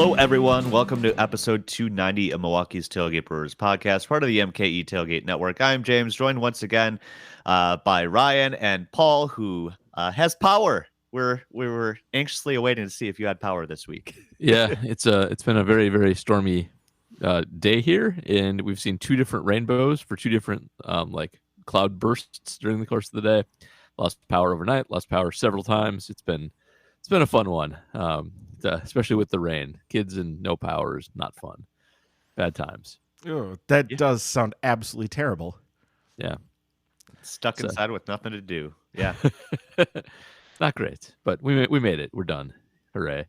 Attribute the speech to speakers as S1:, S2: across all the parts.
S1: Hello, everyone. Welcome to episode 290 of Milwaukee's Tailgate Brewers podcast, part of the MKE Tailgate Network. I'm James, joined once again by Ryan and Paul, who has power. We were anxiously awaiting to see if you had power this week.
S2: Yeah, it's been a very, very stormy day here, and we've seen two different rainbows for two different cloud bursts during the course of the day. Lost power overnight, lost power several times. It's been a fun one, especially with the rain. Kids and no power is not fun. Bad times.
S3: Oh, that does sound absolutely terrible.
S2: Yeah,
S1: Stuck inside with nothing to do. Yeah,
S2: not great, but we made it. We're done. Hooray!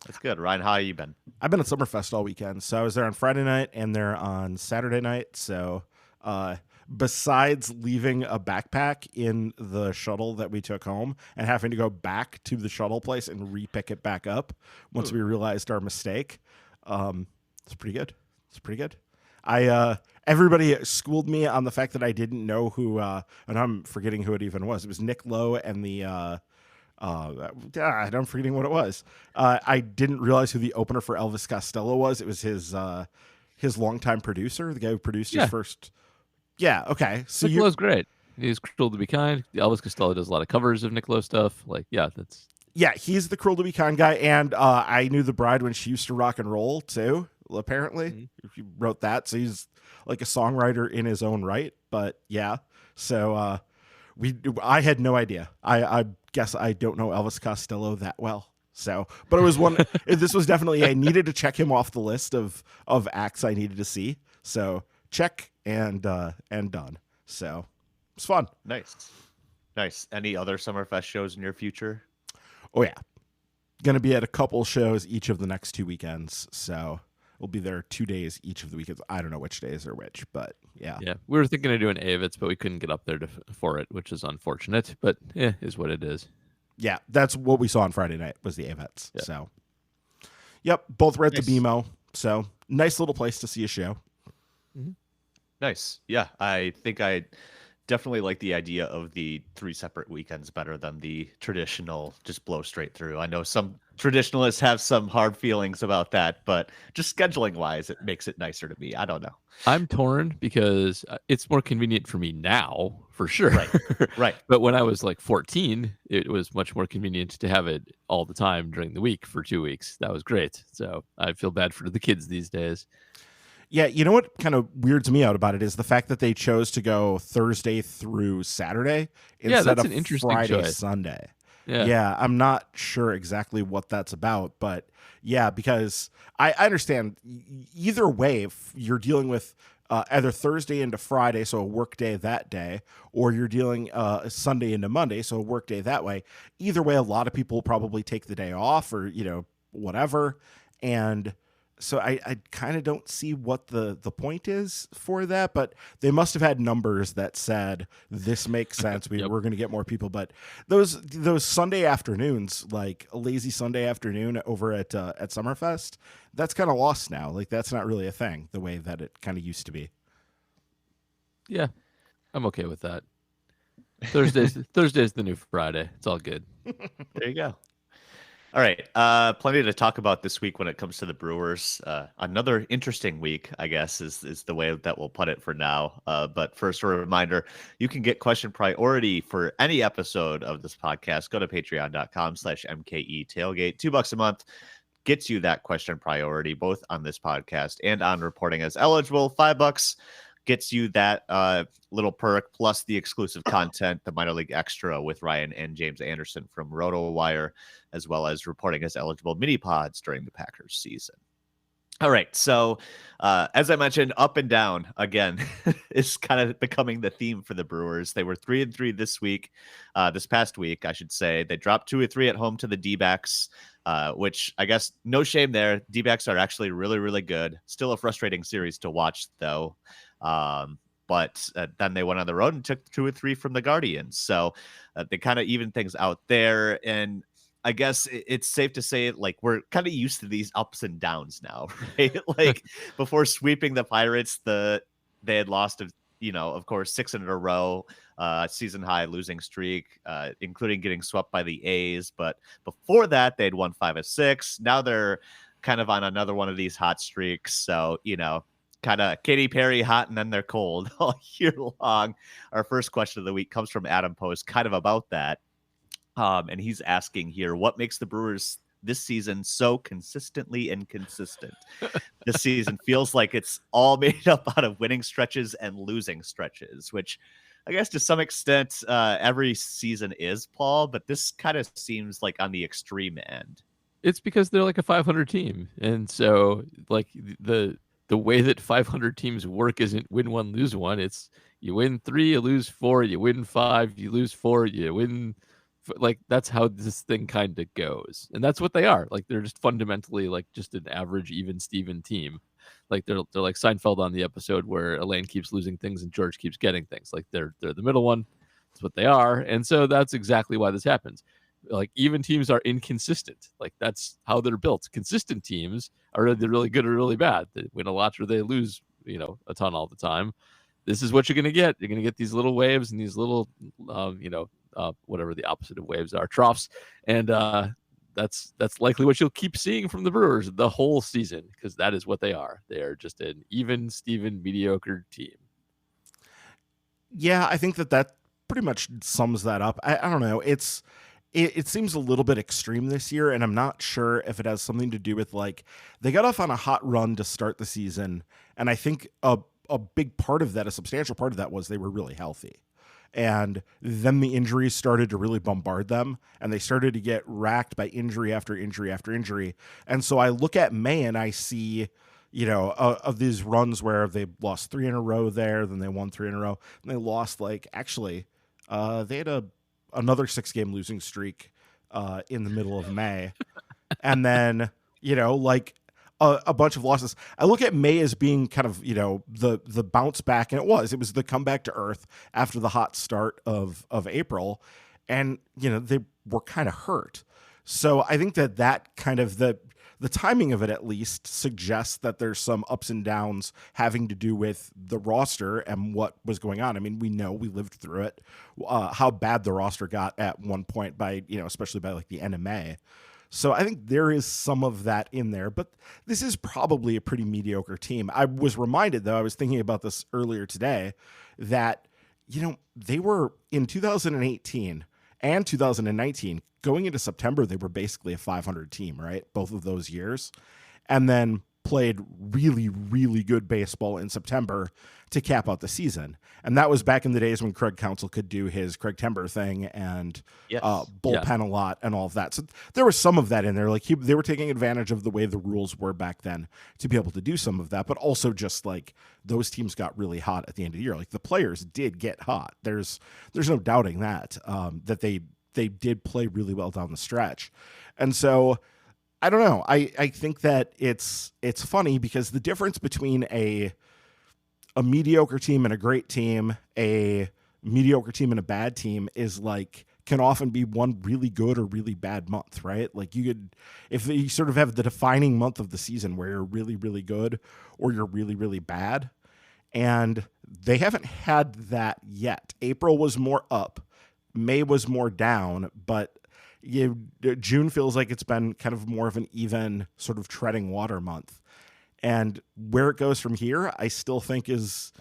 S1: That's good. Ryan, how have you been?
S3: I've been at Summerfest all weekend, so I was there on Friday night and there on Saturday night. So, besides leaving a backpack in the shuttle that we took home and having to go back to the shuttle place and re-pick it back up once we realized our mistake, it's pretty good. It's pretty good. Everybody schooled me on the fact that I didn't know who, and I'm forgetting who it even was. It was Nick Lowe and the, I'm forgetting what it was. I didn't realize who the opener for Elvis Costello was. It was his longtime producer, the guy who produced his first. Yeah. Okay. So
S2: Nick Lowe's great. He's Cruel to Be Kind. Elvis Costello does a lot of covers of Nick Lowe stuff.
S3: He's the Cruel to Be Kind guy, and I knew the bride when she used to rock and roll too. Apparently, he wrote that, so he's like a songwriter in his own right. But yeah, so I had no idea. I guess I don't know Elvis Costello that well. So, but it was one. This was definitely I needed to check him off the list of acts I needed to see. So check and done. So it's fun.
S1: Nice. Any other Summerfest shows in your future?
S3: Oh yeah, gonna be at a couple shows each of the next 2 weekends. So we'll be there 2 days each of the weekends. I don't know which days are which, but yeah.
S2: Yeah, we were thinking of doing Avits, but we couldn't get up there for it, which is unfortunate. But is what it is.
S3: Yeah, that's what we saw on Friday night was the Avets. Yeah. So, yep, both were at the BMO. So nice little place to see a show.
S1: Mm-hmm. Nice. Yeah, I think I definitely like the idea of the 3 separate weekends better than the traditional just blow straight through. I know some traditionalists have some hard feelings about that, but just scheduling wise, it makes it nicer to me. I don't know.
S2: I'm torn because it's more convenient for me now, for sure.
S1: Right.
S2: But when I was like 14, it was much more convenient to have it all the time during the week for 2 weeks. That was great. So I feel bad for the kids these days.
S3: Yeah, you know what kind of weirds me out about it is the fact that they chose to go Thursday through Saturday instead of Friday, choice. Sunday. Yeah, I'm not sure exactly what that's about, but yeah, because I understand either way, if you're dealing with either Thursday into Friday, so a work day that day, or you're dealing Sunday into Monday, so a work day that way. Either way, a lot of people will probably take the day off or, whatever. And so I kind of don't see what the point is for that, but they must have had numbers that said this makes sense. We're going to get more people, but those Sunday afternoons, like a lazy Sunday afternoon over at Summerfest, that's kind of lost now. Like that's not really a thing the way that it kind of used to be.
S2: Yeah, I'm okay with that. Thursday's the new Friday. It's all good.
S1: There you go. All right, plenty to talk about this week when it comes to the Brewers. Another interesting week, I guess, is the way that we'll put it for now. But first, a reminder, you can get question priority for any episode of this podcast. Go to patreon.com/MKE Tailgate. $2 a month gets you that question priority, both on this podcast and on reporting as eligible. $5 gets you that little perk plus the exclusive content, the minor league extra with Ryan and James Anderson from RotoWire, as well as reporting as eligible mini pods during the Packers season. All right. So as I mentioned, up and down again is kind of becoming the theme for the Brewers. They were 3-3 this week, this past week, I should say. They dropped 2-3 at home to the D-backs, which I guess no shame there. D-backs are actually really, really good. Still a frustrating series to watch, though. But then they went on the road and took 2-3 from the Guardians. So they kind of evened things out there. And I guess it's safe to say like we're kind of used to these ups and downs now, right? Like before sweeping the Pirates, they had lost, of course, 6 in a row, season high losing streak, including getting swept by the A's. But before that, they'd won 5 of 6. Now they're kind of on another one of these hot streaks. So, kind of Katy Perry hot and then they're cold all year long. Our first question of the week comes from Adam Post, kind of about that. And he's asking here, what makes the Brewers this season so consistently inconsistent? This season feels like it's all made up out of winning stretches and losing stretches, which I guess to some extent every season is, Paul, but this kind of seems like on the extreme end.
S2: It's because they're like a 500 team. And so like the way that 500 teams work isn't win one, lose one. It's you win 3, you lose 4, you win 5, you lose 4, you win. Like that's how this thing kind of goes. And that's what they are. Like they're just fundamentally like just an average even Steven team. Like they're like Seinfeld on the episode where Elaine keeps losing things and George keeps getting things. Like they're the middle one. That's what they are. And so that's exactly why this happens. Like even teams are inconsistent. Like that's how they're built. Consistent teams are either really good or really bad. They win a lot or they lose, a ton all the time. This is what you're going to get. You're going to get these little waves and these little, whatever the opposite of waves are, troughs. And that's likely what you'll keep seeing from the Brewers the whole season, because that is what they are. They are just an even Steven mediocre team.
S3: Yeah, I think that pretty much sums that up. I don't know. It seems a little bit extreme this year, and I'm not sure if it has something to do with like they got off on a hot run to start the season, and I think a big part of that, a substantial part of that, was they were really healthy. And then the injuries started to really bombard them, and they started to get racked by injury after injury after injury. And so I look at May and I see, of these runs where they lost 3 in a row there, then they won 3 in a row, and they lost they had another 6-game losing streak in the middle of May. And then, a bunch of losses. I look at May as being kind of, the bounce back, and it was the comeback to earth after the hot start of April. And, they were kind of hurt. So I think that kind of the timing of it at least suggests that there's some ups and downs having to do with the roster and what was going on. I mean, we lived through it, how bad the roster got at one point by, especially by like the end of May. So I think there is some of that in there, but this is probably a pretty mediocre team. I was reminded, though, I was thinking about this earlier today, that, they were in 2018 and 2019, going into September, they were basically a 500 team, right? Both of those years. And then played really, really good baseball in September to cap out the season. And that was back in the days when Craig Counsell could do his Craig Timber thing and bullpen a lot and all of that. So there was some of that in there. Like they were taking advantage of the way the rules were back then to be able to do some of that, but also just like those teams got really hot at the end of the year. Like the players did get hot. There's no doubting that, that they did play really well down the stretch. And so I don't know. I think that it's funny because the difference between a mediocre team and a great team, a mediocre team and a bad team is like can often be one really good or really bad month, right? Like you could, if you sort of have the defining month of the season where you're really, really good or you're really, really bad, and they haven't had that yet. April was more up, May was more down, but June feels like it's been kind of more of an even sort of treading water month. And where it goes from here, I still think is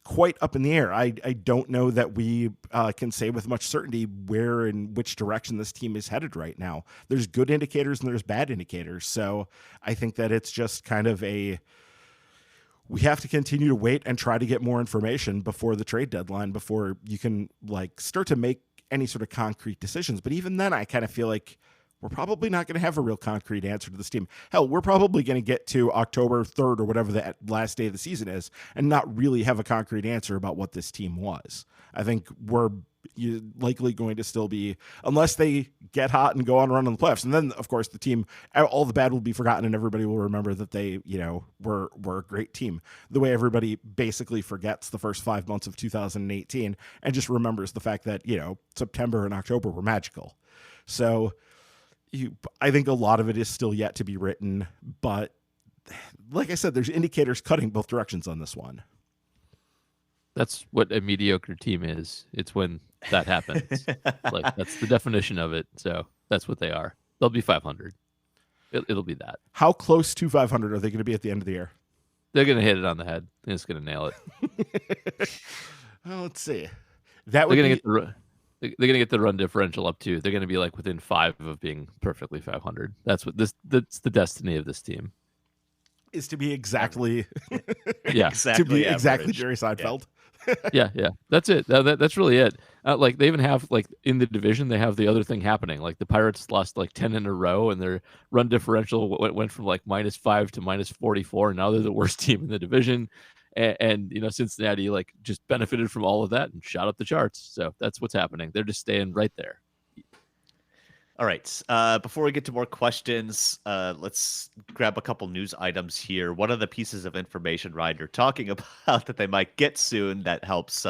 S3: quite up in the air. I don't know that we can say with much certainty where and which direction this team is headed right now. There's good indicators and there's bad indicators. So I think that it's just kind of we have to continue to wait and try to get more information before the trade deadline, before you can like start to make any sort of concrete decisions. But even then, I kind of feel like we're probably not going to have a real concrete answer to this team. Hell, we're probably going to get to October 3rd or whatever the last day of the season is and not really have a concrete answer about what this team was. I think we're likely going to still be, unless they get hot and go on a run in the playoffs. And then, of course, the team, all the bad will be forgotten and everybody will remember that they, were a great team. The way everybody basically forgets the first 5 months of 2018 and just remembers the fact that, September and October were magical. So I think a lot of it is still yet to be written, but like I said, there's indicators cutting both directions on this one.
S2: That's what a mediocre team is. It's when that happens. Like that's the definition of it. So that's what they are. They'll be 500. It'll be that.
S3: How close to 500 are they going to be at the end of the year?
S2: They're going to hit it on the head. They're just going to nail it.
S3: Well, let's see. That would
S2: they're going to get the run differential up too. They're going to be like within 5 of being perfectly 500. That's the destiny of this team.
S3: Is to be exactly
S1: exactly
S3: to be
S1: average.
S3: Exactly Jerry Seinfeld.
S2: Yeah. That's it. That's really it. Like they even have like in the division, they have the other thing happening. Like the Pirates lost like 10 in a row, and their run differential went from like -5 to -44. And now they're the worst team in the division. And Cincinnati like just benefited from all of that and shot up the charts. So that's what's happening. They're just staying right there.
S1: All right. Before we get to more questions, let's grab a couple news items here. One of the pieces of information, Ryan, you're talking about that they might get soon that helps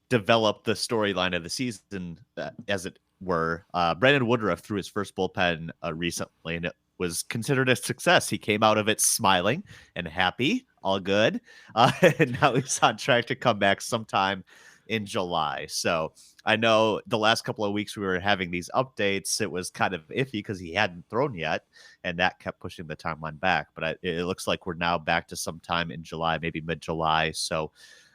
S1: develop the storyline of the season, as it were. Brandon Woodruff threw his first bullpen recently, and it was considered a success. He came out of it smiling and happy, all good. And now he's on track to come back sometime in July. So I know the last couple of weeks we were having these updates. It was kind of iffy because he hadn't thrown yet, and that kept pushing the timeline back. But it looks like we're now back to sometime in July, maybe mid-July. So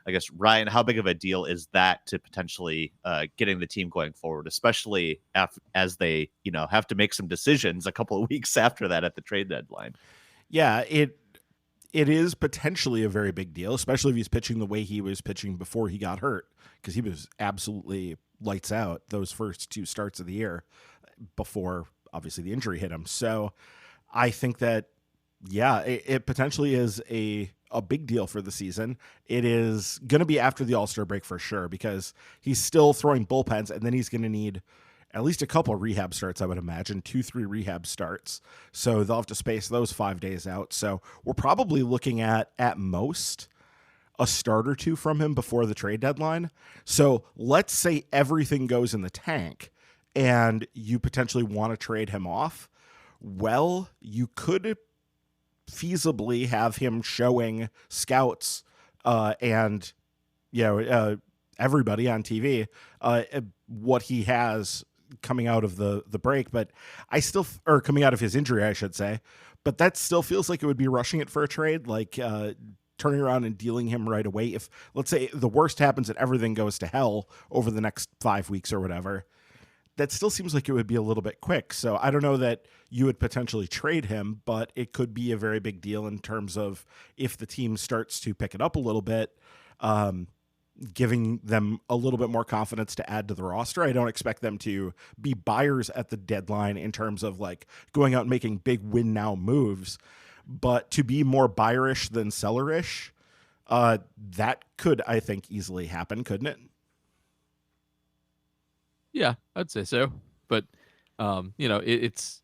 S1: I guess, Ryan, how big of a deal is that to potentially getting the team going forward, especially as they have to make some decisions a couple of weeks after that at the trade deadline?
S3: Yeah, it is potentially a very big deal, especially if he's pitching the way he was pitching before he got hurt, because he was absolutely lights out those first 2 starts of the year before, obviously, the injury hit him. So I think that, yeah, it potentially is a big deal for the season. It is going to be after the All-Star break for sure, because he's still throwing bullpens, and then he's going to need at least a couple of rehab starts, I would imagine, 2-3 rehab starts. So they'll have to space those 5 days out. So we're probably looking at most, a start or 2 from him before the trade deadline. So let's say everything goes in the tank and you potentially want to trade him off. Well, you could feasibly have him showing scouts and everybody on TV what he has coming out of the break, but or coming out of his injury, I should say. But that still feels like it would be rushing it for a trade, like turning around and dealing him right away. If, let's say, the worst happens and everything goes to hell over the next 5 weeks or whatever, that still seems like it would be a little bit quick. So I don't know that you would potentially trade him, but it could be a very big deal in terms of if the team starts to pick it up a little bit, giving them a little bit more confidence to add to the roster. I don't expect them to be buyers at the deadline in terms of like going out and making big win now moves, but to be more buyerish than sellerish, that could, I think, easily happen, couldn't it?
S2: Yeah, I'd say so. But, it's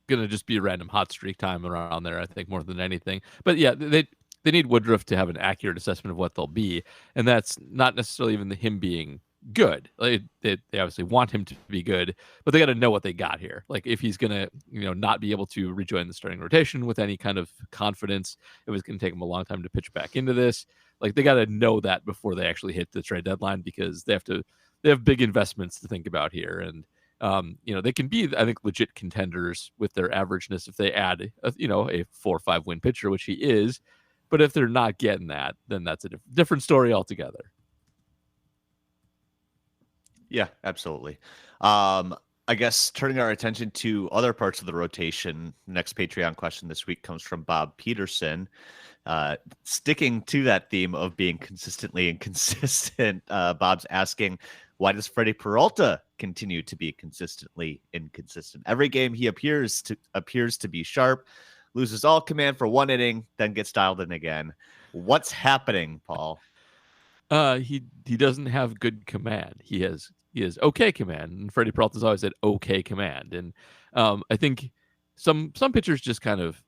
S2: going to just be a random hot streak time around there, I think, more than anything. But yeah, they need Woodruff to have an accurate assessment of what they'll be. And that's not necessarily even him being good. Like, they obviously want him to be good, but they got to know what they got here. Like if he's going to, not be able to rejoin the starting rotation with any kind of confidence, it was going to take him a long time to pitch back into this. Like they got to know that before they actually hit the trade deadline, because they have big investments to think about here. And, they can be, I think, legit contenders with their averageness if they add, a 4 or 5 win pitcher, which he is. But if they're not getting that, then that's a different story altogether.
S1: Yeah, absolutely. I guess turning our attention to other parts of the rotation, next Patreon question this week comes from Bob Peterson. Sticking to that theme of being consistently inconsistent, Bob's asking, why does Freddie Peralta continue to be consistently inconsistent? Every game he appears to be sharp, loses all command for 1 inning, then gets dialed in again. What's happening, Paul?
S2: He doesn't have good command. He has okay command, and Freddie Peralta's always had okay command. And I think some pitchers just kind of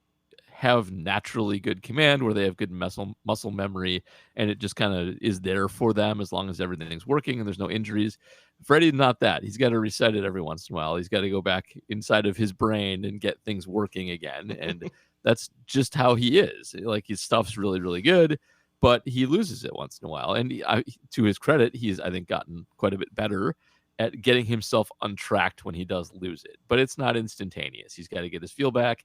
S2: have naturally good command where they have good muscle memory, and it just kind of is there for them as long as everything's working and there's no injuries. Freddie's not that. He's got to reset it every once in a while. He's got to go back inside of his brain and get things working again. And that's just how he is. Like his stuff's really, really good, but he loses it once in a while. And to his credit, he's, I think, gotten quite a bit better at getting himself untracked when he does lose it. But it's not instantaneous. He's got to get his feel back.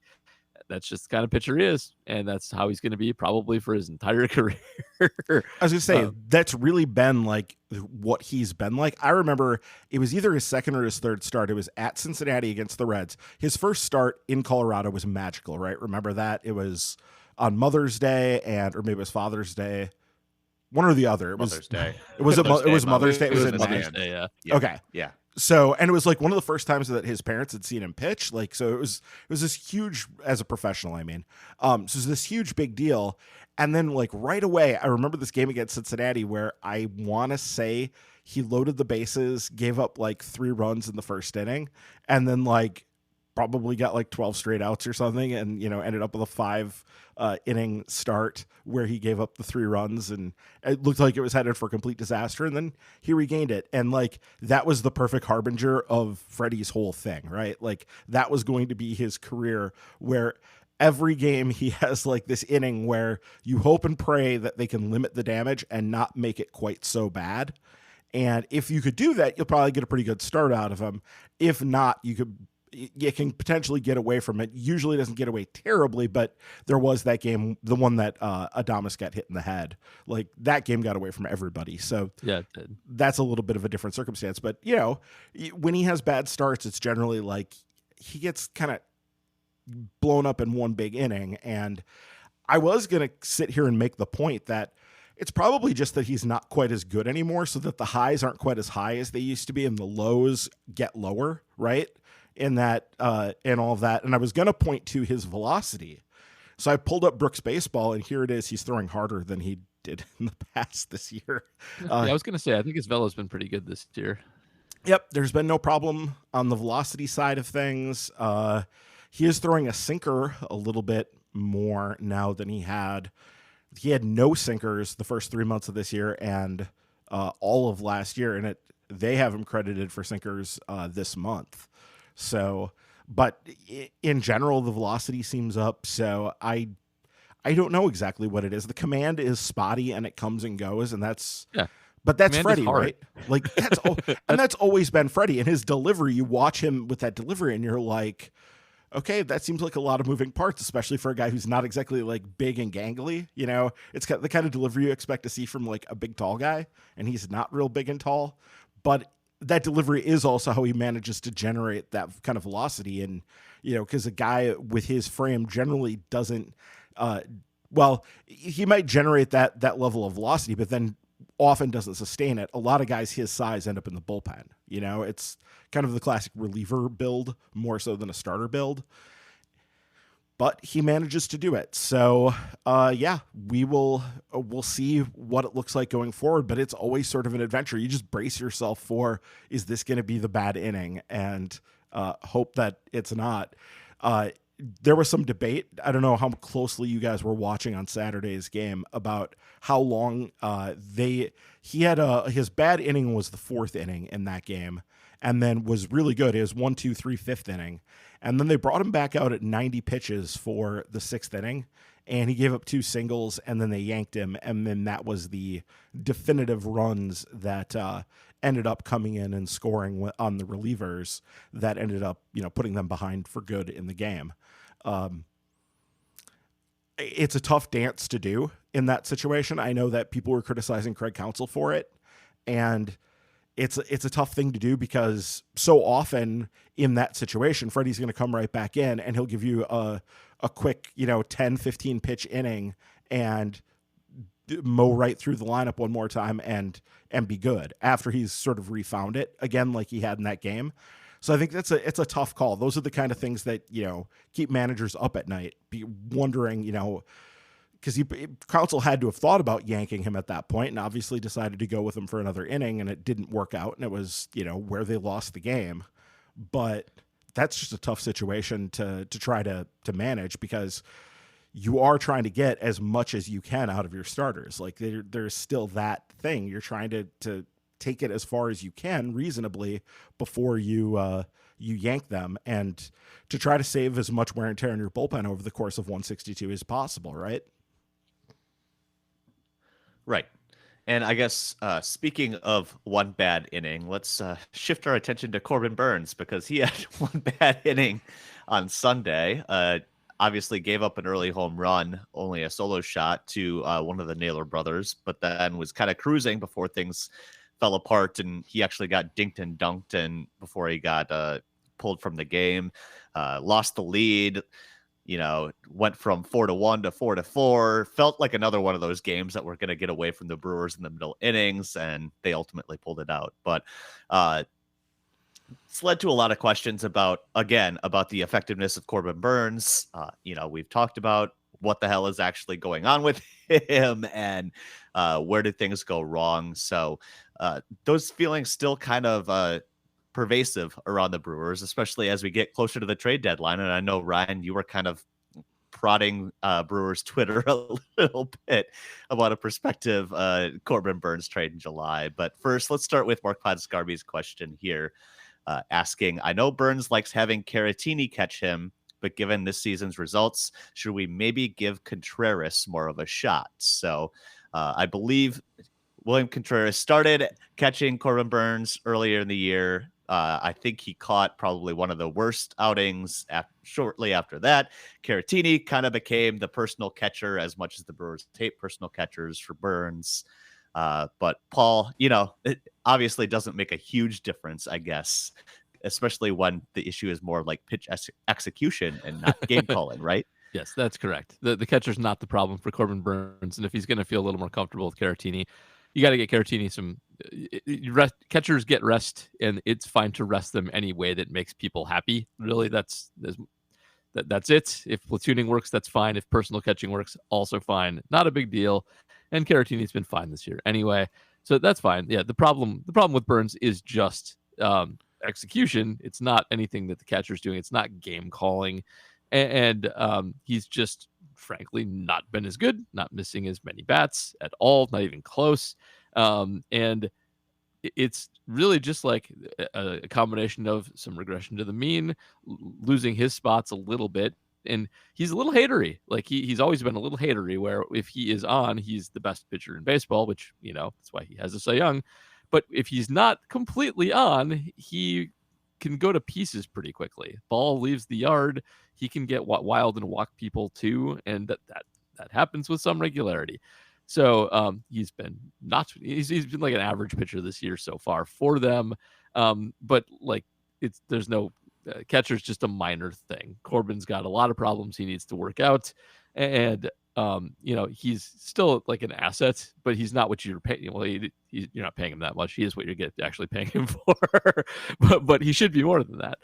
S2: That's just the kind of pitcher he is, and that's how he's going to be probably for his entire career.
S3: I was going to say, that's really been like what he's been like. I remember it was either his second or his third start. It was at Cincinnati against the Reds. His first start in Colorado was magical, right? Remember that? It was on Mother's Day or maybe it was Father's Day. One or the other.
S1: Mother's Day.
S3: It was Mother's Day. It was
S2: Mother's Day, yeah.
S3: Okay.
S1: Yeah.
S3: So, and it was like one of the first times that his parents had seen him pitch. Like, so it was this huge, as a professional, I mean, so it was this huge big deal. And then like right away, I remember this game against Cincinnati where I want to say he loaded the bases, gave up like 3 runs in the first inning, and then like probably got like 12 straight outs or something, and ended up with a 5 inning start where he gave up the 3 runs, and it looked like it was headed for complete disaster, and then he regained it. And like that was the perfect harbinger of Freddie's whole thing, right? Like that was going to be his career, where every game he has like this inning where you hope and pray that they can limit the damage and not make it quite so bad. And if you could do that, you'll probably get a pretty good start out of him. If not, you can potentially get away from it. Usually doesn't get away terribly, but there was that game, the one that Adames got hit in the head. Like that game got away from everybody. So
S2: yeah, it did.
S3: That's a little bit of a different circumstance. But when he has bad starts, it's generally like he gets kind of blown up in one big inning. And I was going to sit here and make the point that it's probably just that he's not quite as good anymore, so that the highs aren't quite as high as they used to be and the lows get lower, right? In that, and all of that. And I was going to point to his velocity. So I pulled up Brooks Baseball, and here it is. He's throwing harder than he did in the past this year.
S2: I was going to say, I think his velo's been pretty good this year.
S3: Yep. There's been no problem on the velocity side of things. He is throwing a sinker a little bit more now than he had. He had no sinkers the first 3 months of this year and all of last year. And they have him credited for sinkers this month. So, but in general, the velocity seems up. So I don't know exactly what it is. The command is spotty and it comes and goes, and that's But that's Freddie, right? Like that's always been Freddie. And his delivery, you watch him with that delivery, and you're like, okay, that seems like a lot of moving parts, especially for a guy who's not exactly like big and gangly. It's the kind of delivery you expect to see from like a big tall guy, and he's not real big and tall, but that delivery is also how he manages to generate that kind of velocity. And, because a guy with his frame generally doesn't, he might generate that level of velocity, but then often doesn't sustain it. A lot of guys his size end up in the bullpen. It's kind of the classic reliever build more so than a starter build, but he manages to do it. So, we'll see what it looks like going forward, but it's always sort of an adventure. You just brace yourself for, is this going to be the bad inning? And hope that it's not. There was some debate. I don't know how closely you guys were watching on Saturday's game about how long he had his bad inning was the 4th inning in that game, and then was really good. It was 1, 2, 3, 5th inning. And then they brought him back out at 90 pitches for the 6th inning, and he gave up 2 singles, and then they yanked him. And then that was the definitive runs that ended up coming in and scoring on the relievers that ended up, putting them behind for good in the game. It's a tough dance to do in that situation. I know that people were criticizing Craig Counsell for it, and it's a tough thing to do because so often in that situation, Freddie's going to come right back in and he'll give you a quick, 10, 15 pitch inning and mow right through the lineup one more time and be good after he's sort of refound it again, like he had in that game. So I think it's a tough call. Those are the kind of things that, keep managers up at night, be wondering, because Counsell had to have thought about yanking him at that point and obviously decided to go with him for another inning, and it didn't work out, and it was, where they lost the game. But that's just a tough situation to try to manage, because you are trying to get as much as you can out of your starters. Like there's still that thing. You're trying to take it as far as you can reasonably before you yank them, and to try to save as much wear and tear in your bullpen over the course of 162 as possible, right?
S1: Right. And I guess speaking of one bad inning, let's shift our attention to Corbin Burnes because he had one bad inning on Sunday. Obviously gave up an early home run, only a solo shot to one of the Naylor brothers, but then was kind of cruising before things fell apart, and he actually got dinked and dunked, and before he got pulled from the game, lost the lead. Went from 4-1 to 4-4. Felt like another one of those games that were going to get away from the Brewers in the middle innings, and they ultimately pulled it out. But it's led to a lot of questions about the effectiveness of Corbin Burnes. We've talked about what the hell is actually going on with him and where did things go wrong. So those feelings still kind of pervasive around the Brewers, especially as we get closer to the trade deadline. And I know, Ryan, you were kind of prodding Brewers Twitter a little bit about a prospective Corbin Burnes trade in July. But first, let's start with Mark Podscarby's question here, asking, I know Burnes likes having Caratini catch him, but given this season's results, should we maybe give Contreras more of a shot? So I believe William Contreras started catching Corbin Burnes earlier in the year. I think he caught probably one of the worst outings shortly after that. Caratini kind of became the personal catcher, as much as the Brewers hate personal catchers for Burnes. But Paul, it obviously doesn't make a huge difference, I guess, especially when the issue is more like pitch execution and not game calling, right?
S2: Yes, that's correct. The catcher's not the problem for Corbin Burnes, and if he's going to feel a little more comfortable with Caratini, you got to get Caratini some catchers get rest, and it's fine to rest them any way that makes people happy. Really, that's it. If platooning works, that's fine. If personal catching works, also fine. Not a big deal. And Caratini's been fine this year anyway, so that's fine. Yeah, the problem with Burnes is just execution. It's not anything that the catcher's doing. It's not game calling, and he's just frankly not been as good, not missing as many bats at all, not even close. And it's really just like a combination of some regression to the mean, losing his spots a little bit. And he's a little hatery. Like he's always been a little hatery, where if he is on, he's the best pitcher in baseball, which, that's why he has a Cy Young. But if he's not completely on, he can go to pieces pretty quickly. Ball leaves the yard. He can get wild and walk people too. And that happens with some regularity. So he's been like an average pitcher this year so far for them. But like there's no catcher's just a minor thing. Corbin's got a lot of problems he needs to work out, and he's still like an asset, but he's not what you're paying. Well, you're not paying him that much. He is what you're actually paying him for, but he should be more than that.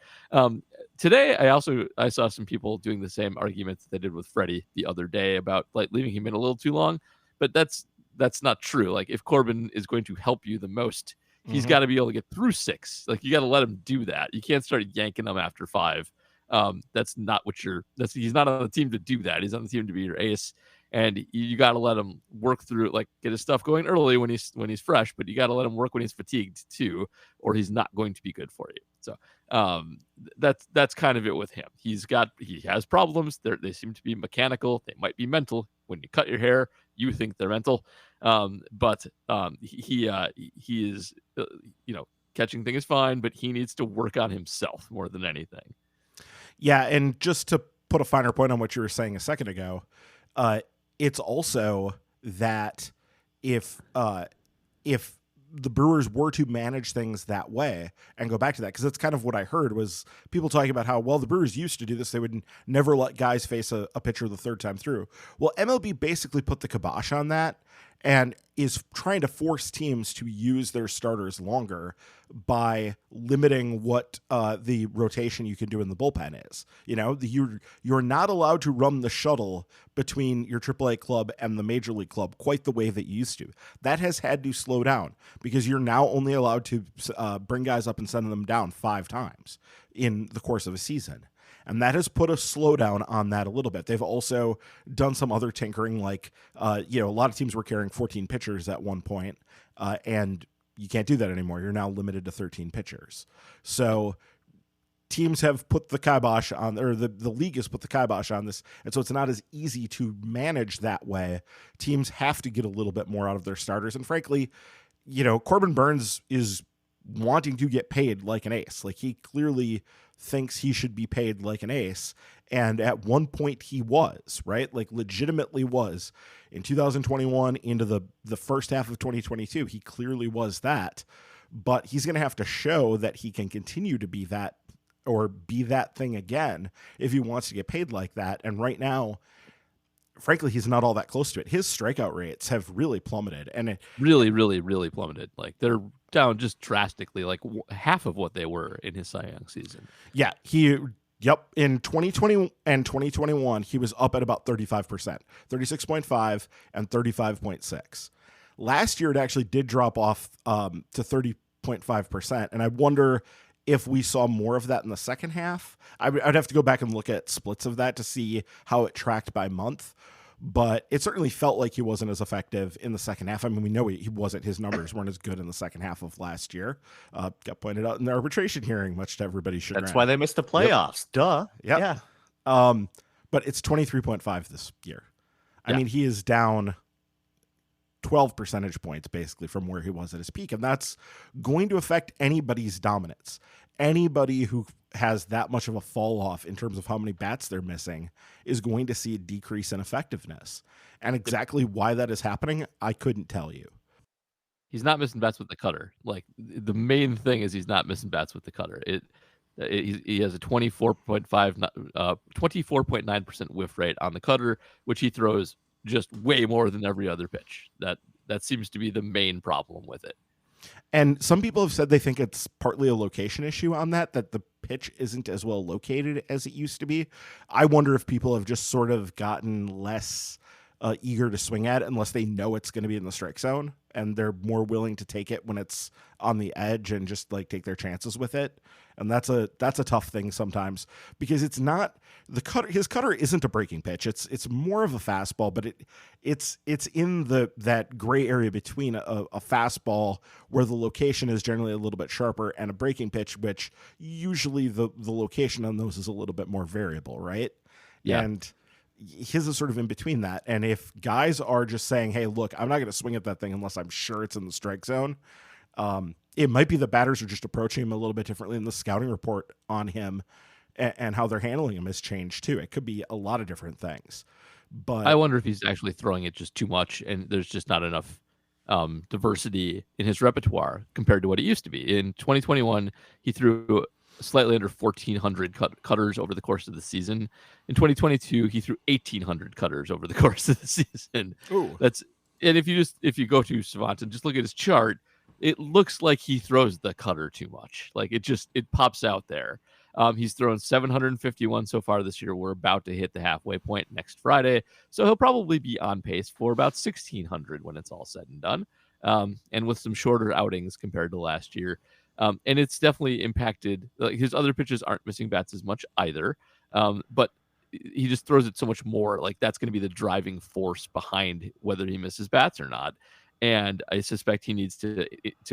S2: Today, I saw some people doing the same argument that they did with Freddie the other day about like leaving him in a little too long, but that's not true. Like if Corbin is going to help you the most, he's got to be able to get through 6. Like you got to let him do that. You can't start yanking him after 5. That's not what he's not on the team to do that. He's on the team to be your ace, and you got to let him work through it, like get his stuff going early when he's fresh, but you got to let him work when he's fatigued too, or he's not going to be good for you. So that's kind of it with him. He has problems. They seem to be mechanical. They might be mental. When you cut your hair, you think they're mental, but he is catching thing is fine, but he needs to work on himself more than anything.
S3: Yeah, and just to put a finer point on what you were saying a second ago, it's also that if the Brewers were to manage things that way and go back to that, because that's kind of what I heard was people talking about how, well, the Brewers used to do this. They would never let guys face a pitcher the third time through. Well, MLB basically put the kibosh on that and is trying to force teams to use their starters longer by limiting what the rotation you can do in the bullpen is. You're not allowed to run the shuttle between your AAA club and the Major League club quite the way that you used to. That has had to slow down because you're now only allowed to bring guys up and send them down 5 times in the course of a season. And that has put a slowdown on that a little bit. They've also done some other tinkering, like, a lot of teams were carrying 14 pitchers at one point, and you can't do that anymore. You're now limited to 13 pitchers. So teams have put the kibosh on, or the league has put the kibosh on this, and so it's not as easy to manage that way. Teams have to get a little bit more out of their starters, and frankly, Corbin Burnes is wanting to get paid like an ace. Like, he clearly thinks he should be paid like an ace, and at one point he was, right? Like, legitimately was. In 2021 into the first half of 2022, he clearly was that. But he's going to have to show that he can continue to be that, or be that thing again, if he wants to get paid like that. And right now, frankly, he's not all that close to it. His strikeout rates have really plummeted, and
S2: really, really, really plummeted. Like, they're down just drastically, like half of what they were in his Cy Young season.
S3: Yeah, in 2020 and 2021, he was up at about 35%, 36.5 and 35.6. Last year, it actually did drop off to 30.5%, and I wonder if we saw more of that in the second half. I'd have to go back and look at splits of that to see how it tracked by month, but it certainly felt like he wasn't as effective in the second half. I mean, we know he wasn't. His numbers weren't as good in the second half of last year. Got pointed out in the arbitration hearing, much to everybody's chagrin.
S1: That's why they missed the playoffs. Yep. Duh.
S3: Yep. Yeah. But it's 23.5 this year. I mean, he is down 12 percentage points basically from where he was at his peak. And that's going to affect anybody's dominance. Anybody who has that much of a fall off in terms of how many bats they're missing is going to see a decrease in effectiveness. And exactly why that is happening, I couldn't tell you.
S2: He's not missing bats with the cutter. Like, the main thing is he's not missing bats with the cutter. He has a 24.9% whiff rate on the cutter, which he throws just way more than every other pitch. That seems to be the main problem with it.
S3: And some people have said they think it's partly a location issue on that the pitch isn't as well located as it used to be. I wonder if people have just sort of gotten less eager to swing at it unless they know it's going to be in the strike zone, and they're more willing to take it when it's on the edge and just like take their chances with it. And that's a tough thing sometimes, because it's not the cutter. His cutter isn't a breaking pitch. It's more of a fastball, but it's in that gray area between a fastball where the location is generally a little bit sharper and a breaking pitch, which usually the location on those is a little bit more variable, right?
S2: Yeah.
S3: And his is sort of in between that. And if guys are just saying, hey, look, I'm not going to swing at that thing unless I'm sure it's in the strike zone, it might be the batters are just approaching him a little bit differently, and the scouting report on him and how they're handling him has changed too. It could be a lot of different things. But
S2: I wonder if he's actually throwing it just too much, and there's just not enough diversity in his repertoire compared to what it used to be. In 2021, he threw slightly under 1,400 cutters over the course of the season. In 2022, he threw 1,800 cutters over the course of the season.
S3: Ooh.
S2: And if you go to Savant and just look at his chart, it looks like he throws the cutter too much. Like, it pops out there. He's thrown 751 so far this year. We're about to hit the halfway point next Friday, so he'll probably be on pace for about 1,600 when it's all said and done, and with some shorter outings compared to last year. And it's definitely impacted. His other pitches aren't missing bats as much either, but he just throws it so much more. Like, that's going to be the driving force behind whether he misses bats or not. And I suspect he needs to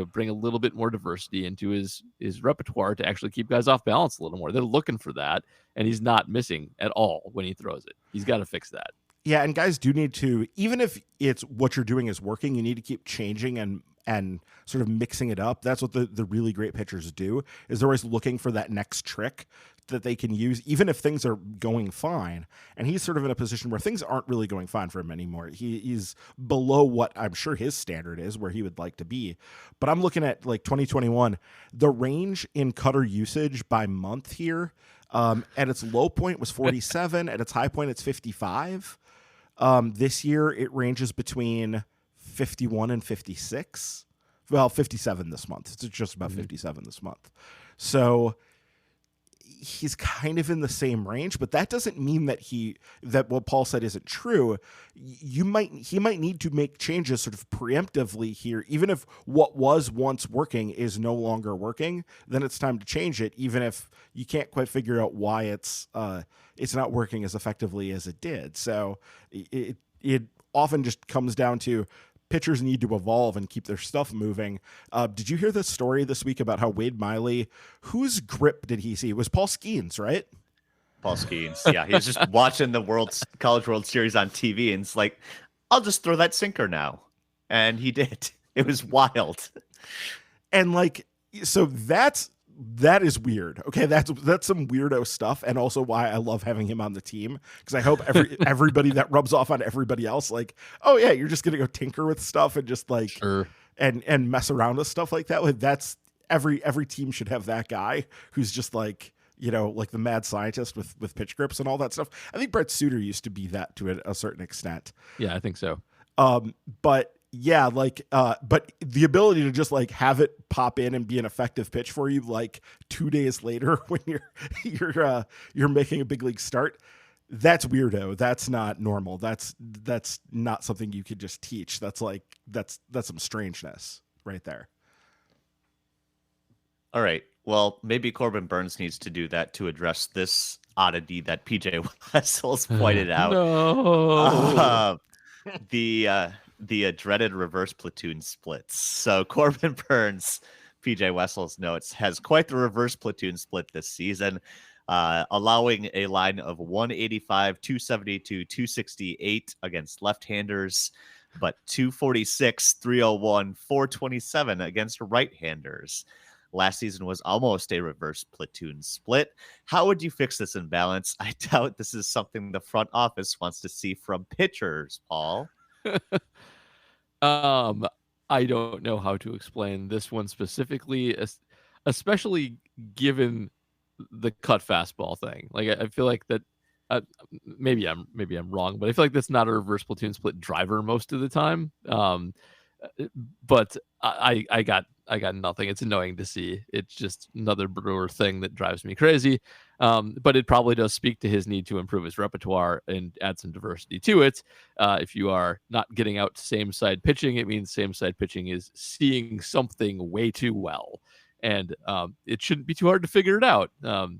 S2: bring a little bit more diversity into his repertoire to actually keep guys off balance a little more. They're looking for that, and he's not missing at all when he throws it. He's got to fix that.
S3: Yeah, and guys do need to, even if it's what you're doing is working, you need to keep changing and sort of mixing it up. That's what the really great pitchers do, is they're always looking for that next trick that they can use, even if things are going fine. And he's sort of in a position where things aren't really going fine for him anymore. He's below what I'm sure his standard is, where he would like to be. But I'm looking at like 2021, the range in cutter usage by month here, at its low point was 47. At its high point, it's 55. This year, it ranges between 51 and 56. Well, 57 this month. It's just about 57 this month. So he's kind of in the same range, but that doesn't mean that what Paul said isn't true. He might need to make changes sort of preemptively here. Even if what was once working is no longer working, then it's time to change it, even if you can't quite figure out why it's not working as effectively as it did. So it often just comes down to pitchers need to evolve and keep their stuff moving. Did you hear the story this week about how Wade Miley, whose grip did he see? It was Paul Skeens, right?
S1: Paul Skeens. Yeah, he was just watching the College World Series on TV, and it's like, I'll just throw that sinker now. And he did. It was wild.
S3: And like, so that is weird. Okay, that's some weirdo stuff, and also why I love having him on the team, because I hope everybody that rubs off on everybody else, like, oh yeah, you're just gonna go tinker with stuff and just like and mess around with stuff like that. That's every team should have that guy who's just like, you know, like the mad scientist with pitch grips and all that stuff. I think Brett Suter used to be that to a certain extent.
S2: Yeah, I think so.
S3: But yeah, like, but the ability to just like have it pop in and be an effective pitch for you like 2 days later when you're making a big league start, that's weirdo. That's not normal. That's not something you could just teach. That's some strangeness right there.
S1: All right. Well, maybe Corbin Burnes needs to do that to address this oddity that PJ Wessels pointed out.
S2: No.
S1: The dreaded reverse platoon splits. So Corbin Burnes, PJ Wessels notes, has quite the reverse platoon split this season, allowing a line of 185, 272, 268 against left-handers, but 246, 301, 427 against right-handers. Last season was almost a reverse platoon split. How would you fix this imbalance? I doubt this is something the front office wants to see from pitchers, Paul.
S2: I don't know how to explain this one specifically, especially given the cut fastball thing. Like, I feel like that maybe I'm wrong, but I feel like that's not a reverse platoon split driver most of the time. But I got nothing. It's annoying to see. It's just another Brewer thing that drives me crazy. But it probably does speak to his need to improve his repertoire and add some diversity to it. If you are not getting out same side pitching, it means same side pitching is seeing something way too well. And it shouldn't be too hard to figure it out. I'm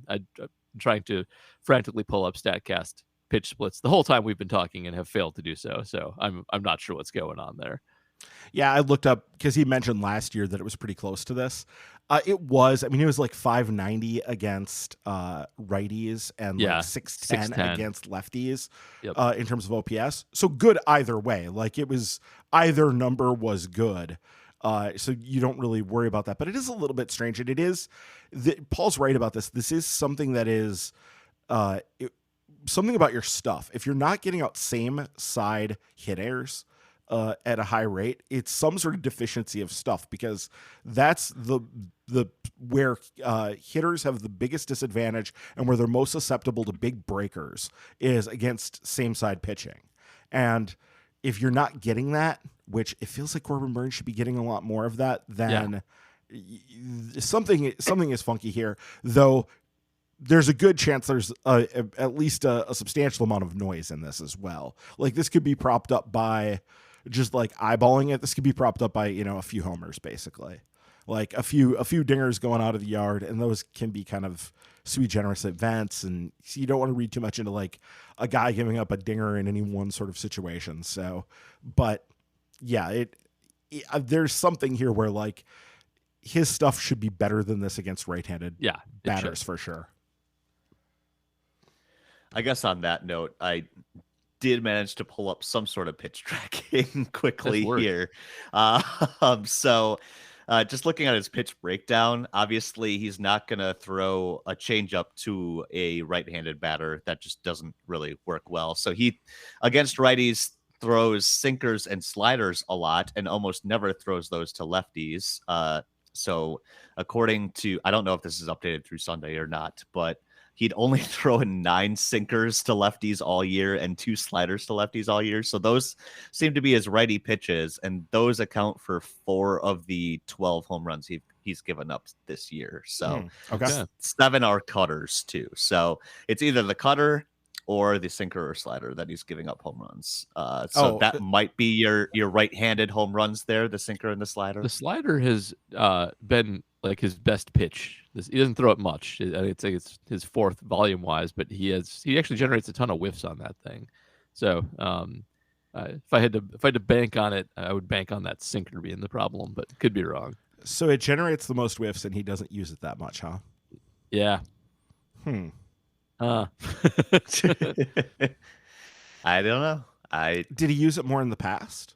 S2: trying to frantically pull up StatCast pitch splits the whole time we've been talking and have failed to do so. So I'm not sure what's going on there.
S3: Yeah, I looked up because he mentioned last year that it was pretty close to this. It was like 590 against righties and like 610 against lefties in terms of OPS. So good either way. Like, it was, either number was good. So you don't really worry about that. But it is a little bit strange. And it is, Paul's right about this. This is something that is something about your stuff. If you're not getting out same side hit errors at a high rate, it's some sort of deficiency of stuff, because that's the where hitters have the biggest disadvantage and where they're most susceptible to big breakers is against same side pitching. And if you're not getting that, which it feels like Corbin Burnes should be getting a lot more of that, then something is funky here, though. There's a good chance there's at least a substantial amount of noise in this as well. Like, this could be propped up by just like eyeballing it. This could be propped up by, you know, a few homers, basically, like a few dingers going out of the yard. And those can be kind of sui generis events. And so you don't want to read too much into like a guy giving up a dinger in any one sort of situation. So, but yeah, there's something here where like his stuff should be better than this against right-handed batters for sure.
S1: I guess on that note, I did manage to pull up some sort of pitch tracking quickly here. So just looking at his pitch breakdown, obviously he's not going to throw a changeup to a right-handed batter. That just doesn't really work well. So he, against righties, throws sinkers and sliders a lot and almost never throws those to lefties. So according to, I don't know if this is updated through Sunday or not, but he'd only throw in 9 sinkers to lefties all year and 2 sliders to lefties all year. So those seem to be his righty pitches, and those account for 4 of the 12 home runs he's given up this year. So 7 are cutters too. So it's either the cutter or the sinker or slider that he's giving up home runs. So that might be your right-handed home runs there, the sinker and the slider.
S2: The slider has been like his best pitch. He doesn't throw it much. It's his 4th volume-wise, but he actually generates a ton of whiffs on that thing. So If I had to bank on it, I would bank on that sinker being the problem, but could be wrong.
S3: So it generates the most whiffs, and he doesn't use it that much, huh?
S2: Yeah.
S1: I don't know.
S3: Did he use it more in the past?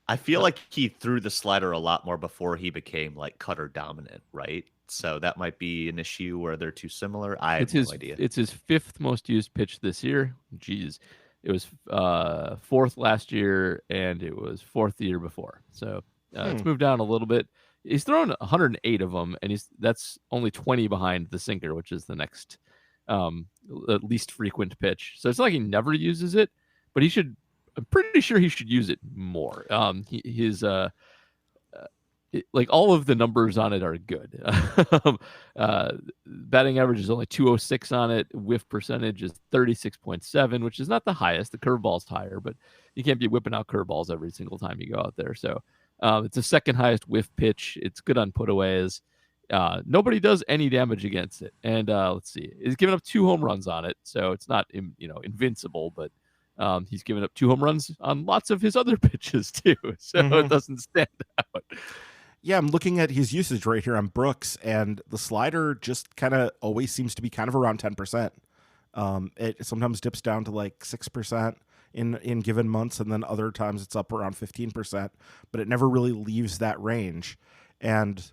S1: I feel like he threw the slider a lot more before he became like cutter dominant, right? So that might be an issue where they're too similar. I have no idea.
S2: It's his 5th most used pitch this year. Jeez. It was 4th last year, and it was 4th the year before. So it's moved down a little bit. He's thrown 108 of them, and that's only 20 behind the sinker, which is the next least frequent pitch. So it's not like he never uses it, but I'm pretty sure he should use it more. Like all of the numbers on it are good. Batting average is only 206 on it. Whiff percentage is 36.7, which is not the highest. The curveball's higher, but you can't be whipping out curveballs every single time you go out there. So it's the second highest whiff pitch. It's good on putaways. Nobody does any damage against it. And let's see, he's given up 2 home runs on it, so it's not invincible, but he's given up 2 home runs on lots of his other pitches too, so it doesn't stand out.
S3: Yeah, I'm looking at his usage right here on Brooks, and the slider just kind of always seems to be kind of around 10%. It sometimes dips down to like 6% in given months, and then other times it's up around 15%, but it never really leaves that range. And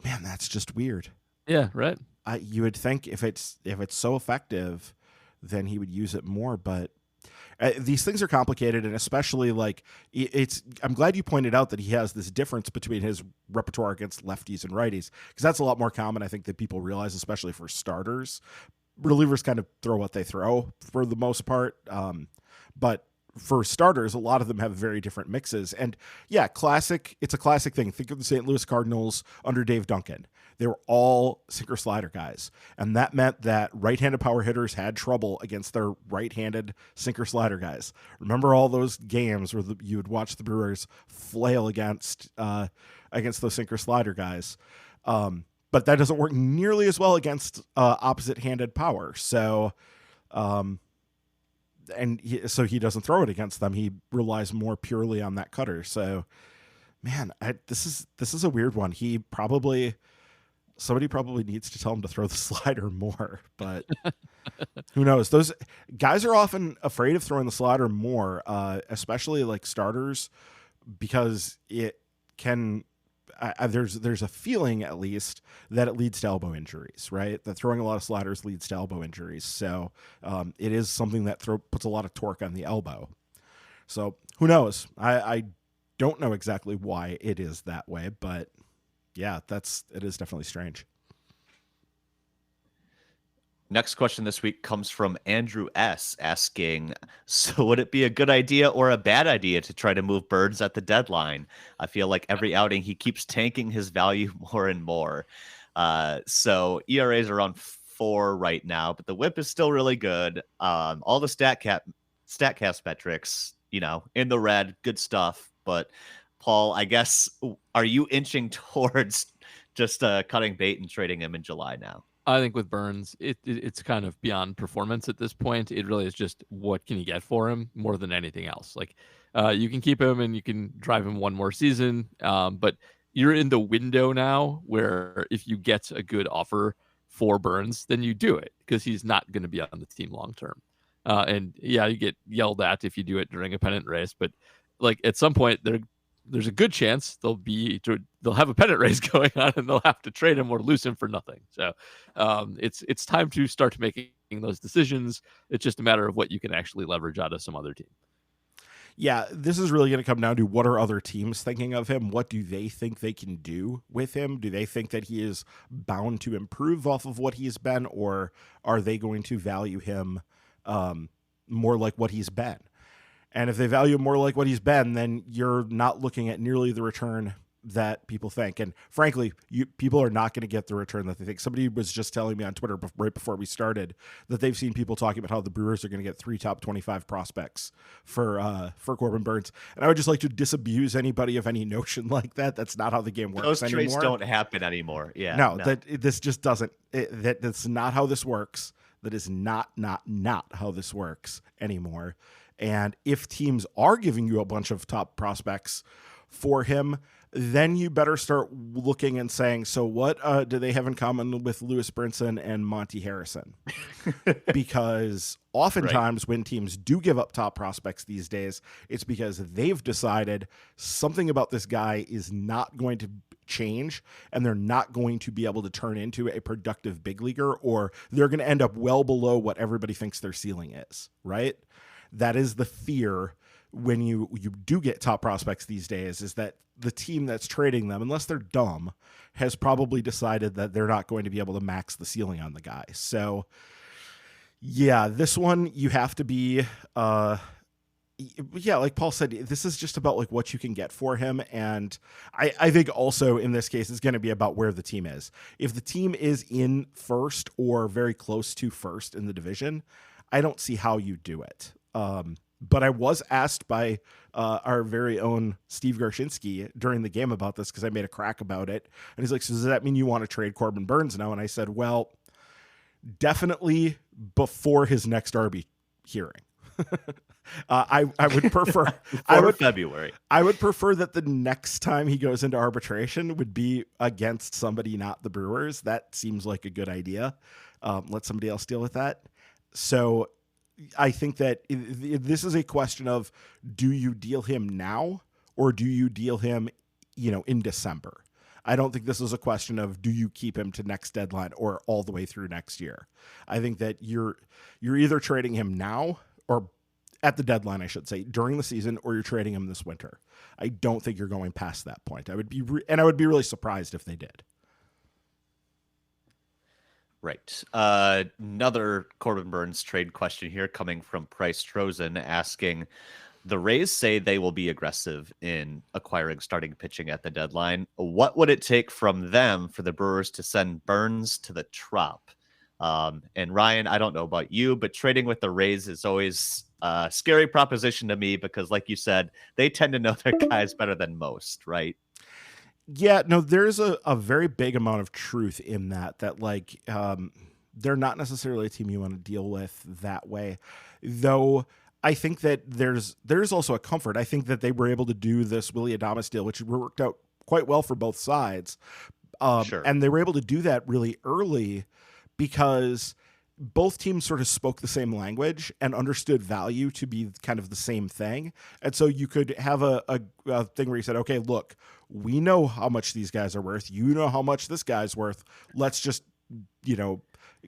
S3: man, that's just weird.
S2: Yeah, right.
S3: You would think if it's so effective, then he would use it more, but these things are complicated, and especially like I'm glad you pointed out that he has this difference between his repertoire against lefties and righties, because that's a lot more common, I think, that people realize, especially for starters. Relievers kind of throw what they throw for the most part, but for starters, a lot of them have very different mixes. And yeah, it's a classic thing. Think of the St. Louis Cardinals under Dave Duncan. They were all sinker slider guys. And that meant that right-handed power hitters had trouble against their right-handed sinker slider guys. Remember all those games where you would watch the Brewers flail against those sinker slider guys. But that doesn't work nearly as well against opposite-handed power. So, so he doesn't throw it against them. He relies more purely on that cutter. So, man, this is a weird one. Somebody probably needs to tell him to throw the slider more, but who knows? Those guys are often afraid of throwing the slider more, especially like starters, because it can. There's a feeling, at least, that it leads to elbow injuries, right? That throwing a lot of sliders leads to elbow injuries. So it is something that puts a lot of torque on the elbow. So who knows? I don't know exactly why it is that way, but yeah, it is definitely strange.
S1: Next question this week comes from Andrew S. asking, so would it be a good idea or a bad idea to try to move Burnes at the deadline? I feel like every outing he keeps tanking his value more and more. So ERA is around 4 right now, but the whip is still really good. All the StatCast metrics, in the red, good stuff. But Paul, I guess, are you inching towards just cutting bait and trading him in July now?
S2: I think with Burnes, it's kind of beyond performance at this point. It really is just what can you get for him more than anything else. Like you can keep him and you can drive him one more season, but you're in the window now where if you get a good offer for Burnes, then you do it because he's not going to be on the team long term. And yeah, you get yelled at if you do it during a pennant race, but like at some point there's a good chance they'll have a pennant race going on and they'll have to trade him or lose him for nothing. So it's time to start making those decisions. It's just a matter of what you can actually leverage out of some other team.
S3: Yeah, this is really going to come down to what are other teams thinking of him? What do they think they can do with him? Do they think that he is bound to improve off of what he's been, or are they going to value him more like what he's been? And if they value him more like what he's been, then you're not looking at nearly the return that people think. And frankly, people are not going to get the return that they think. Somebody was just telling me on Twitter right before we started that they've seen people talking about how the Brewers are going to get 3 top 25 prospects for Corbin Burnes. And I would just like to disabuse anybody of any notion like that. That's not how the game works anymore.
S1: Those trades don't happen anymore. Yeah.
S3: No. This just doesn't. That's not how this works. That is not how this works anymore. And if teams are giving you a bunch of top prospects for him, then you better start looking and saying, so what do they have in common with Lewis Brinson and Monty Harrison? Because oftentimes when teams do give up top prospects these days, it's because they've decided something about this guy is not going to change, and they're not going to be able to turn into a productive big leaguer, or they're going to end up well below what everybody thinks their ceiling is, right? That is the fear when you do get top prospects these days, is that the team that's trading them, unless they're dumb, has probably decided that they're not going to be able to max the ceiling on the guy. So yeah, this one you have to be, like Paul said, this is just about like what you can get for him. And I think also in this case, it's going to be about where the team is. If the team is in first or very close to first in the division, I don't see how you do it. But I was asked by our very own Steve Garshinsky during the game about this, because I made a crack about it. And he's like, so does that mean you want to trade Corbin Burnes now? And I said, well, definitely before his next RB hearing. I would prefer
S1: February.
S3: I would prefer that the next time he goes into arbitration would be against somebody not the Brewers. That seems like a good idea. Let somebody else deal with that. So I think that this is a question of, do you deal him now or do you deal him, in December? I don't think this is a question of, do you keep him to next deadline or all the way through next year? I think that you're either trading him now, or at the deadline, I should say, during the season, or you're trading him this winter. I don't think you're going past that point. I would be really surprised if they did.
S1: Right. Another Corbin Burnes trade question here coming from Price Trozen, asking, the Rays say they will be aggressive in acquiring starting pitching at the deadline. What would it take from them for the Brewers to send Burnes to the Trop? And Ryan, I don't know about you, but trading with the Rays is always a scary proposition to me, because like you said, they tend to know their guys better than most, right?
S3: Yeah, no, there's a very big amount of truth in that like, they're not necessarily a team you want to deal with that way. Though I think that there's also a comfort. I think that they were able to do this Willy Adames deal, which worked out quite well for both sides.
S1: Sure.
S3: And they were able to do that really early because both teams sort of spoke the same language and understood value to be kind of the same thing. And so you could have a thing where you said, okay, look, we know how much these guys are worth. You know how much this guy's worth. Let's just,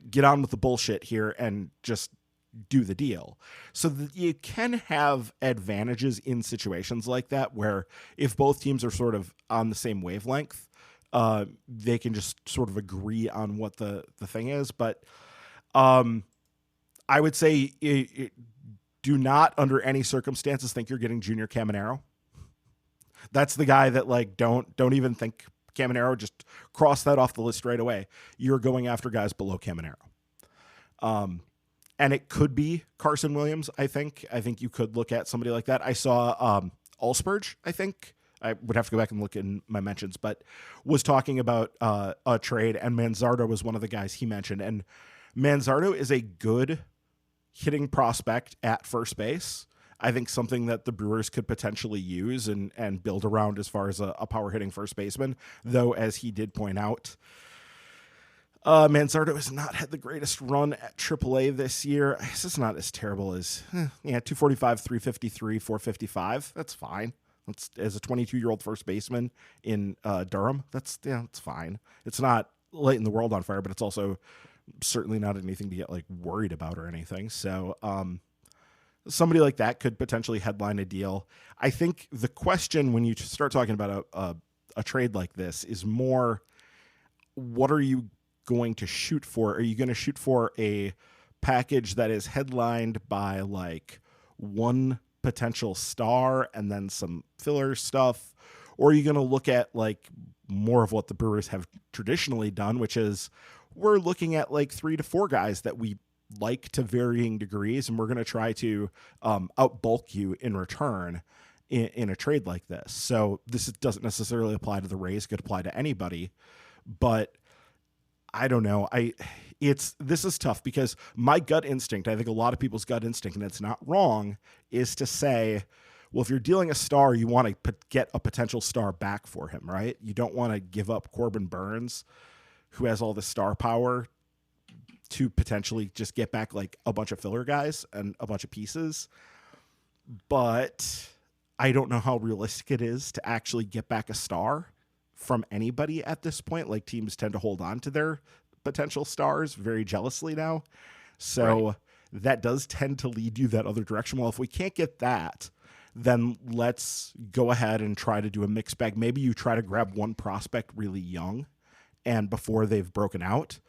S3: get on with the bullshit here and just do the deal. So that you can have advantages in situations like that, where if both teams are sort of on the same wavelength, they can just sort of agree on what the thing is. But I would say do not under any circumstances think you're getting Junior Caminero. That's the guy that like, don't even think Caminero, just cross that off the list right away. You're going after guys below Caminero. And it could be Carson Williams. I think you could look at somebody like that. I saw Allsburge, I think. I would have to go back and look in my mentions, but was talking about a trade, and Manzardo was one of the guys he mentioned. And Manzardo is a good hitting prospect at first base. I think something that the Brewers could potentially use and build around as far as a power hitting first baseman. Though, as he did point out, Manzardo has not had the greatest run at AAA this year. It's not as terrible as 245, 353, 455. That's fine. That's, as a 22-year-old first baseman in Durham, it's fine. It's not lighting the world on fire, but it's also certainly not anything to get like worried about or anything. So somebody like that could potentially headline a deal. I think the question when you start talking about a trade like this is more, what are you going to shoot for? Are you going to shoot for a package that is headlined by like one potential star and then some filler stuff? Or are you going to look at like more of what the Brewers have traditionally done, which is we're looking at like 3 to 4 guys that we like to varying degrees, and we're going to try to outbulk you in return in a trade like this. So this doesn't necessarily apply to the Rays, could apply to anybody, but I don't know. This is tough because my gut instinct, I think a lot of people's gut instinct, and it's not wrong, is to say, well, if you're dealing a star, you want to get a potential star back for him, right? You don't want to give up Corbin Burnes, who has all the star power, to potentially just get back like a bunch of filler guys and a bunch of pieces. But I don't know how realistic it is to actually get back a star from anybody at this point. Like, teams tend to hold on to their potential stars very jealously now. So that does tend to lead you that other direction. Well, if we can't get that, then let's go ahead and try to do a mixed bag. Maybe you try to grab one prospect really young and before they've broken out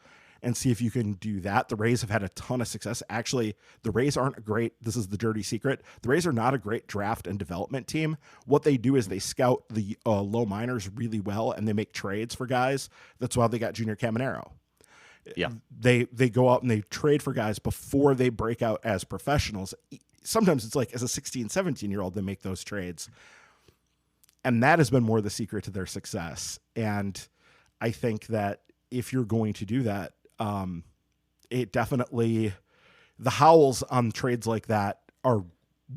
S3: and see if you can do that. The Rays have had a ton of success. Actually, the Rays aren't a great, this is the dirty secret, the Rays are not a great draft and development team. What they do is they scout the low minors really well, and they make trades for guys. That's why they got Junior Caminero.
S1: Yeah.
S3: They go out and they trade for guys before they break out as professionals. Sometimes it's like as a 16, 17-year-old, they make those trades. And that has been more the secret to their success. And I think that if you're going to do that, it definitely, the howls on trades like that are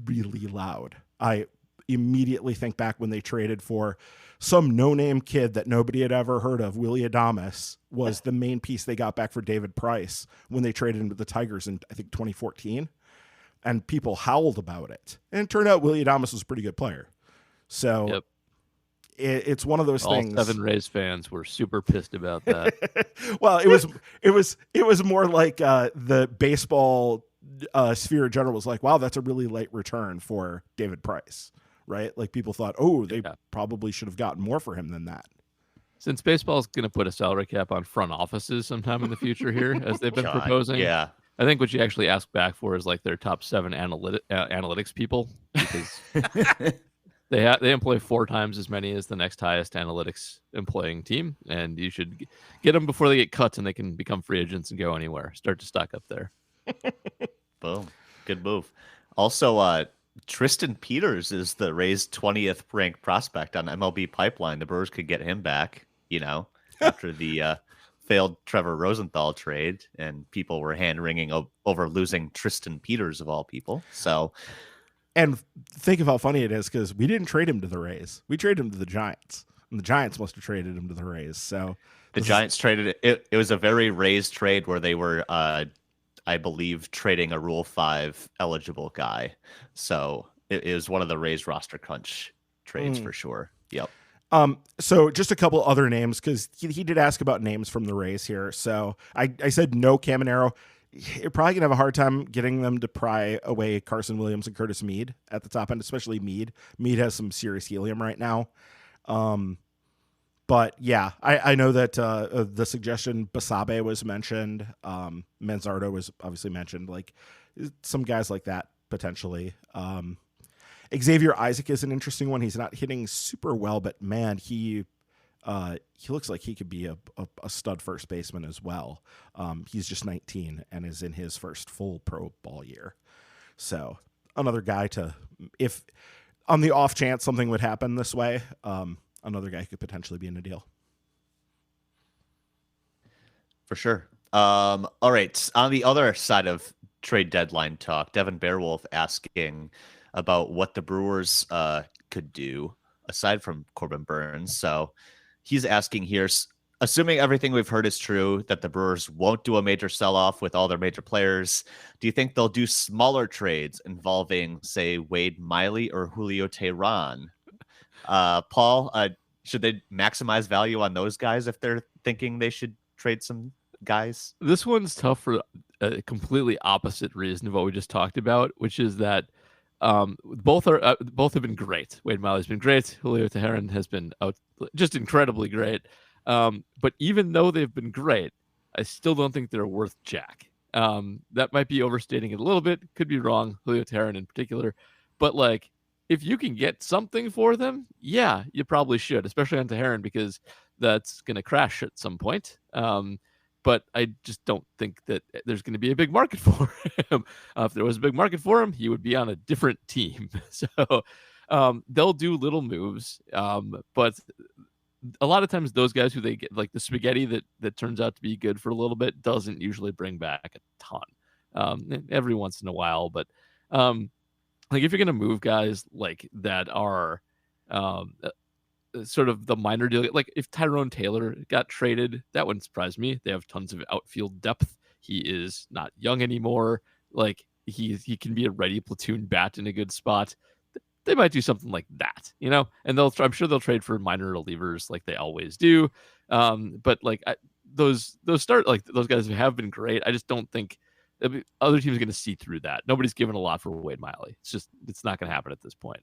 S3: really loud. I immediately think back when they traded for some no-name kid that nobody had ever heard of. Willie Adames was the main piece they got back for David Price when they traded him to the Tigers in, I think, 2014. And people howled about it. And it turned out Willie Adames was a pretty good player. So it's one of those things.
S2: All 7 Rays fans were super pissed about that.
S3: Well, it was more like the baseball sphere in general was like, wow, that's a really late return for David Price, right? Like, people thought, oh, they probably should have gotten more for him than that.
S2: Since baseball is going to put a salary cap on front offices sometime in the future here, as they've been proposing.
S1: Yeah.
S2: I think what you actually ask back for is like their top 7 analytics people, because they employ 4 times as many as the next highest analytics employing team, and you should get them before they get cut and they can become free agents and go anywhere. Start to stock up there.
S1: Boom, good move. Also, Tristan Peters is the Rays' 20th ranked prospect on MLB Pipeline. The Brewers could get him back, after the failed Trevor Rosenthal trade, and people were hand-wringing over losing Tristan Peters of all people. So,
S3: and think of how funny it is, because we didn't trade him to the Rays. We traded him to the Giants, and the Giants must have traded him to the Rays. So
S1: the Giants traded it. It was a very Rays trade where they were, I believe, trading a Rule 5 eligible guy. So it was one of the Rays roster crunch trades for sure. Yep.
S3: So just a couple other names, because he did ask about names from the Rays here. So I said no Caminero. You're probably going to have a hard time getting them to pry away Carson Williams and Curtis Mead at the top end, especially Mead. Mead has some serious helium right now. But yeah, I know that the suggestion Basabe was mentioned. Manzardo was obviously mentioned. Like, some guys like that potentially. Xavier Isaac is an interesting one. He's not hitting super well, but man, he looks like he could be a stud first baseman as well. He's just 19 and is in his first full pro ball year. So another guy if on the off chance something would happen this way, another guy could potentially be in a deal.
S1: For sure. All right. On the other side of trade deadline talk, Devin Bearwolf asking about what the Brewers could do aside from Corbin Burnes. So he's asking here, assuming everything we've heard is true, that the Brewers won't do a major sell-off with all their major players, do you think they'll do smaller trades involving, say, Wade Miley or Julio Teheran? Paul, should they maximize value on those guys if they're thinking they should trade some guys?
S2: This one's tough for a completely opposite reason of what we just talked about, which is that both have been great. Wade Miley's been great. Julio Teheran has been just incredibly great. But even though they've been great, I still don't think they're worth jack. That might be overstating it a little bit. Could be wrong. Julio Teheran in particular. But like, if you can get something for them, yeah, you probably should, especially on Teheran, because that's going to crash at some point. But I just don't think that there's going to be a big market for him. If there was a big market for him, he would be on a different team. So they'll do little moves. But a lot of times those guys who they get, like the spaghetti that turns out to be good for a little bit doesn't usually bring back a ton. Every once in a while, but like if you're gonna move guys like that are sort of the minor deal, like if Tyrone Taylor got traded, that wouldn't surprise me. They have tons of outfield depth. He is not young anymore. Like he can be a ready platoon bat in a good spot. They might do something like that, and I'm sure they'll trade for minor relievers like they always do. But like those guys have been great. I just don't think other teams are going to see through that. Nobody's given a lot for Wade Miley. It's not going to happen at this point.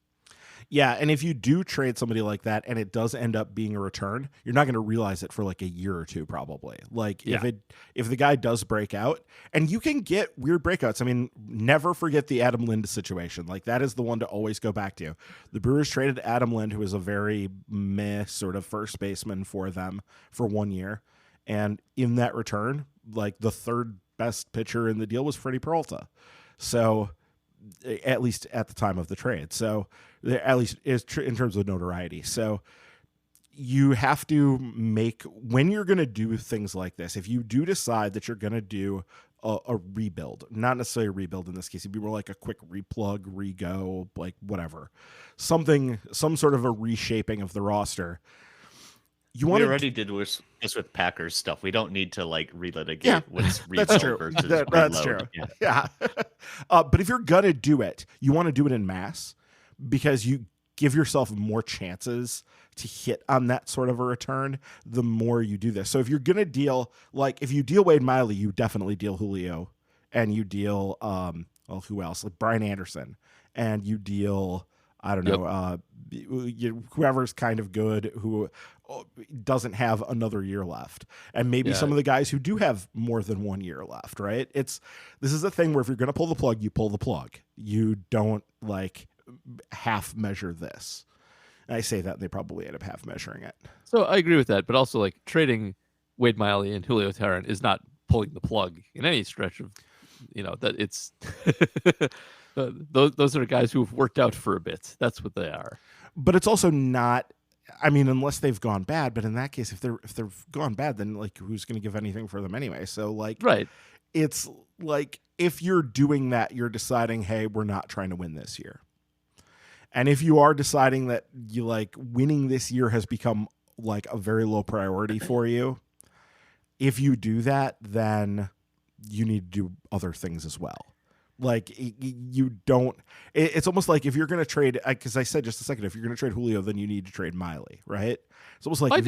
S3: Yeah, and if you do trade somebody like that and it does end up being a return, you're not going to realize it for like a year or two probably. Like if the guy does break out, and you can get weird breakouts. I mean, never forget the Adam Lind situation. Like that is the one to always go back to. The Brewers traded Adam Lind, who was a very meh sort of first baseman for them for 1 year. And in that return, like the third best pitcher in the deal was Freddie Peralta. So at least at the time of the trade. So at least is in terms of notoriety. So you have to make, when you're going to do things like this, if you do decide that you're going to do a rebuild, not necessarily a rebuild in this case, it'd be more like a quick replug, rego, like whatever, some sort of a reshaping of the roster.
S1: We already did this with Packers stuff. We don't need to like relitigate what's rebuild versus reload.
S3: That's true. Yeah. But if you're gonna do it, you want to do it in mass because you give yourself more chances to hit on that sort of a return the more you do this. So if you're gonna deal, like if you deal Wade Miley, you definitely deal Julio, and you deal who else? Like Brian Anderson, and you deal whoever's kind of good who doesn't have another year left, and maybe some of the guys who do have more than 1 year left, right? This is a thing where if you're going to pull the plug, you pull the plug. You don't like half measure this. And I say that and they probably end up half measuring it.
S2: So I agree with that, but also like trading Wade Miley and Julio Teheran is not pulling the plug in any stretch of, that it's those are guys who've worked out for a bit. That's what they are.
S3: But it's also not, I mean, unless they've gone bad. But in that case, if they've gone bad, then like who's going to give anything for them anyway? So like,
S2: right.
S3: It's like if you're doing that, you're deciding, hey, we're not trying to win this year. And if you are deciding that you like winning this year has become like a very low priority for you, if you do that, then you need to do other things as well. Like you don't, it's almost like if you're going to trade, because I said just a second, if you're going to trade Julio, then you need to trade Miley, right? It's almost like
S2: I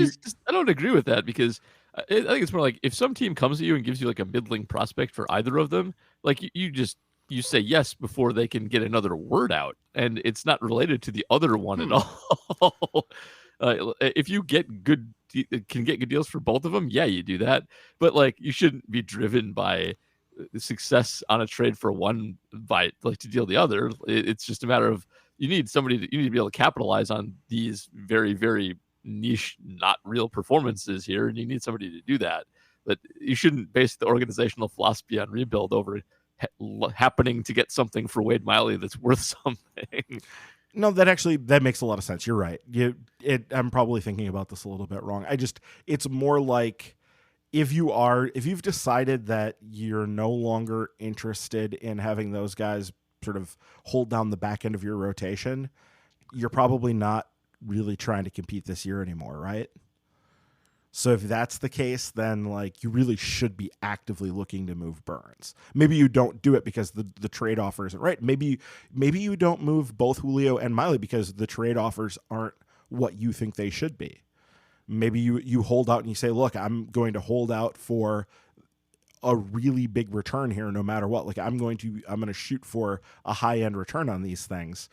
S2: don't agree with that, because I think it's more like if some team comes to you and gives you like a middling prospect for either of them, like you say yes before they can get another word out, and it's not related to the other one at all. If you can get good deals for both of them, yeah, you do that. But like you shouldn't be driven by success on a trade for one by like to deal the other. It's just a matter of you need to be able to capitalize on these very, very niche, not real performances here, and you need somebody to do that. But you shouldn't base the organizational philosophy on rebuild over happening to get something for Wade Miley that's worth something.
S3: No, that makes a lot of sense. You're right. I'm probably thinking about this a little bit wrong. It's more like if you've decided that you're no longer interested in having those guys sort of hold down the back end of your rotation, you're probably not really trying to compete this year anymore, right? So if that's the case, then like you really should be actively looking to move Burnes. Maybe you don't do it because the trade offer isn't right. Maybe you don't move both Julio and Miley because the trade offers aren't what you think they should be. Maybe you hold out and you say, look, I'm going to hold out for a really big return here no matter what. Like I'm going to shoot for a high end return on these things.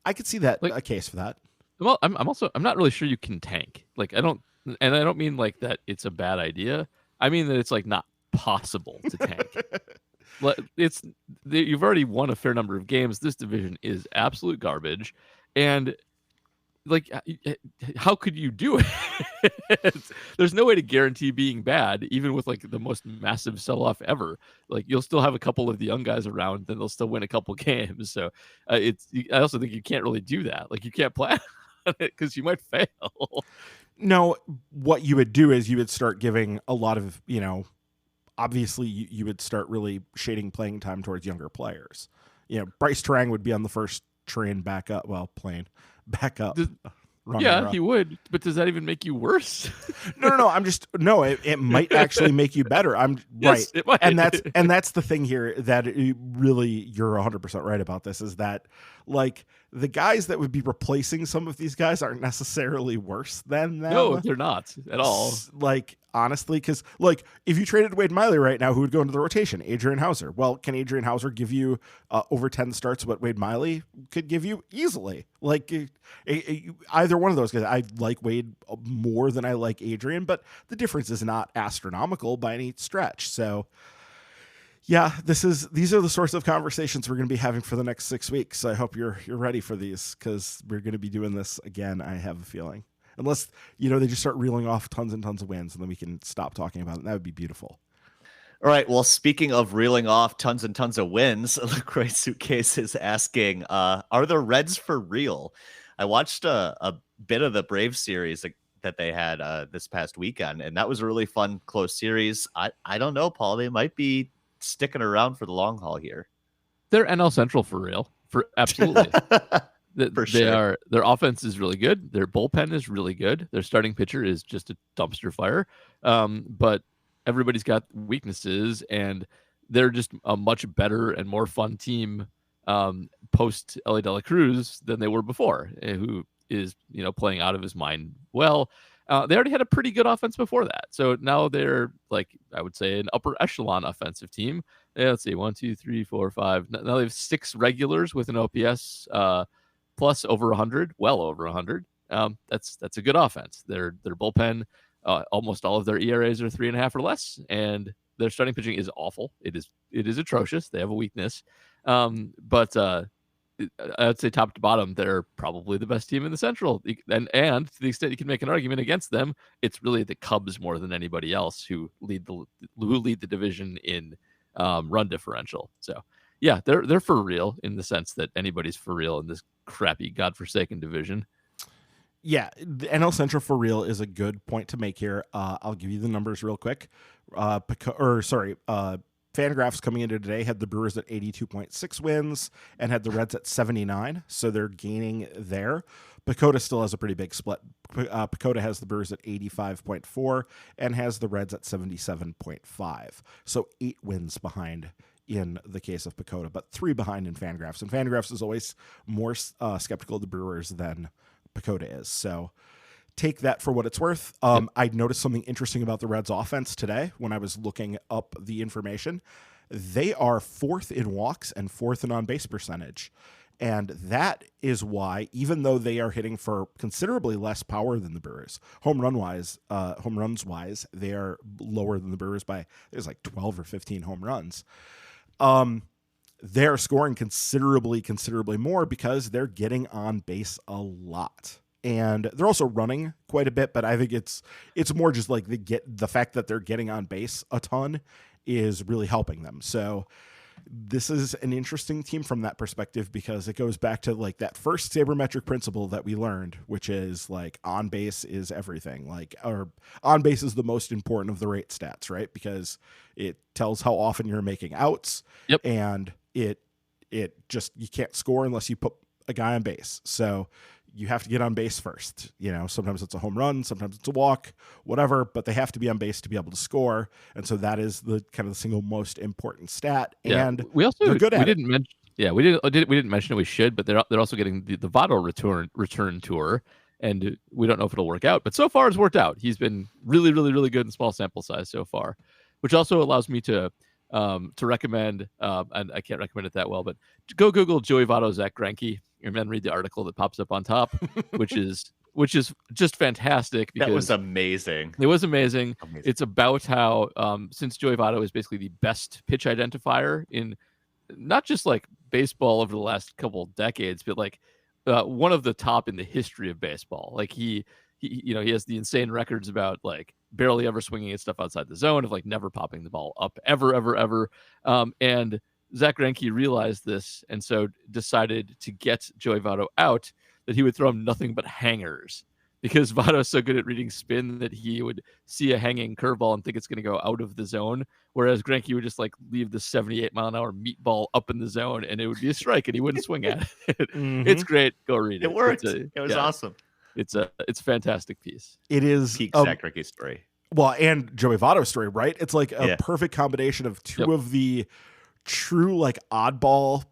S3: I could see that a case for that.
S2: Well, I'm not really sure you can tank. Like I don't mean like that it's a bad idea. I mean that it's like not possible to tank. You've already won a fair number of games. This division is absolute garbage, and like how could you do it? There's no way to guarantee being bad, even with like the most massive sell-off ever. Like you'll still have a couple of the young guys around, then they'll still win a couple games. So I also think you can't really do that. Like you can't plan on it because you might fail.
S3: No, what you would do is you would start giving a lot of, obviously you would start really shading playing time towards younger players. Bryce Terang would be on the first train back up. Well, plane back up.
S2: Yeah, he would. But does that even make you worse?
S3: No. It might actually make you better.
S2: Yes,
S3: right.
S2: It might.
S3: And that's the thing here that really you're 100% right about this is that like the guys that would be replacing some of these guys aren't necessarily worse than them.
S2: No, they're not at all.
S3: Like honestly, because like if you traded Wade Miley right now, who would go into the rotation? Adrian Hauser. Well, can Adrian Hauser give you over 10 starts what Wade Miley could give you easily? Like either one of those guys. I like Wade more than I like Adrian, but the difference is not astronomical by any stretch. So yeah, these are the sorts of conversations we're going to be having for the next 6 weeks. I hope you're ready for these because we're going to be doing this again. I have a feeling, unless they just start reeling off tons and tons of wins, and then we can stop talking about it. That would be beautiful.
S1: All right. Well, speaking of reeling off tons and tons of wins, LaCroix Suitcase is asking, are the Reds for real? I watched a bit of the Braves series that they had this past weekend, and that was a really fun, close series. I don't know, Paul. They might be sticking around for the long haul here.
S2: They're NL Central for real. For absolutely.
S1: For sure.
S2: Their offense is really good. Their bullpen is really good. Their starting pitcher is just a dumpster fire. But everybody's got weaknesses, and they're just a much better and more fun team post Ellie De La Cruz than they were before, who is playing out of his mind. Well, they already had a pretty good offense before that, so now they're like, I would say, an upper echelon offensive team. Yeah, let's see, 1, 2, 3, 4, 5. Now they have 6 regulars with an OPS plus over 100, well over 100. That's a good offense. Their bullpen, almost all of their ERAs are 3.5 or less, and their starting pitching is awful. It is atrocious. They have a weakness, but I'd say top to bottom, they're probably the best team in the Central. And to the extent you can make an argument against them, it's really the Cubs more than anybody else who lead the division in run differential. So yeah, they're for real in the sense that anybody's for real in this crappy, godforsaken division.
S3: Yeah, the NL Central for real is a good point to make here. I'll give you the numbers real quick. Fangraphs coming into today had the Brewers at 82.6 wins and had the Reds at 79, so they're gaining there. PECOTA still has a pretty big split. PECOTA has the Brewers at 85.4 and has the Reds at 77.5, so 8 wins behind in the case of PECOTA, but 3 behind in Fangraphs. And Fangraphs is always more skeptical of the Brewers than PECOTA is, so take that for what it's worth. I noticed something interesting about the Reds offense today when I was looking up the information. They are 4th in walks and 4th in on-base percentage. And that is why, even though they are hitting for considerably less power than the Brewers, home runs wise, they are lower than the Brewers by, there's like 12 or 15 home runs. They're scoring considerably more because they're getting on base a lot. And they're also running quite a bit, but I think it's more just like the fact that they're getting on base a ton is really helping them. So this is an interesting team from that perspective because it goes back to like that first sabermetric principle that we learned, which is like on base is everything. Or on base is the most important of the rate stats, right? Because it tells how often you're making outs.
S2: Yep.
S3: And it just, you can't score unless you put a guy on base. So you have to get on base first. Sometimes it's a home run, sometimes it's a walk, whatever, but they have to be on base to be able to score. And so that is the kind of the single most important stat.
S2: Yeah.
S3: And
S2: they're
S3: good at it.
S2: We didn't mention it. We should, but they're also getting the Votto return tour, and we don't know if it'll work out, but so far it's worked out. He's been really, really, really good in small sample size so far, which also allows me to recommend, and I can't recommend it that well, but go Google Joey Votto, Zach Greinke, and then read the article that pops up on top, which is just fantastic. Because
S1: that was amazing.
S2: It was amazing. It's about how since Joey Votto is basically the best pitch identifier in not just like baseball over the last couple of decades, but like one of the top in the history of baseball. Like he has the insane records about like barely ever swinging at stuff outside the zone, of like never popping the ball up ever. And Zach Greinke realized this, and so decided to get Joey Votto out, that he would throw him nothing but hangers. because Votto's so good at reading spin that he would see a hanging curveball and think it's going to go out of the zone, whereas Greinke would just like leave the 78-mile-an-hour meatball up in the zone, and it would be a strike, and he wouldn't swing at it. It's great. Go read it.
S1: It worked. It was awesome.
S2: It's a fantastic piece.
S3: It is
S1: peak Zach Greinke story.
S3: Well, and Joey Votto's story, right? It's like a perfect combination of two of the true like oddball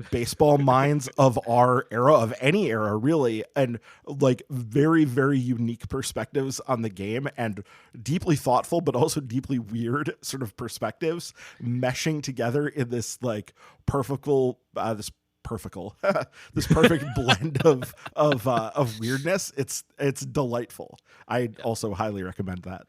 S3: baseball minds of our era, of any era really, and like very, very unique perspectives on the game, and deeply thoughtful but also deeply weird sort of perspectives meshing together in this like perfect this perfect blend of weirdness. It's delightful. I also highly recommend that.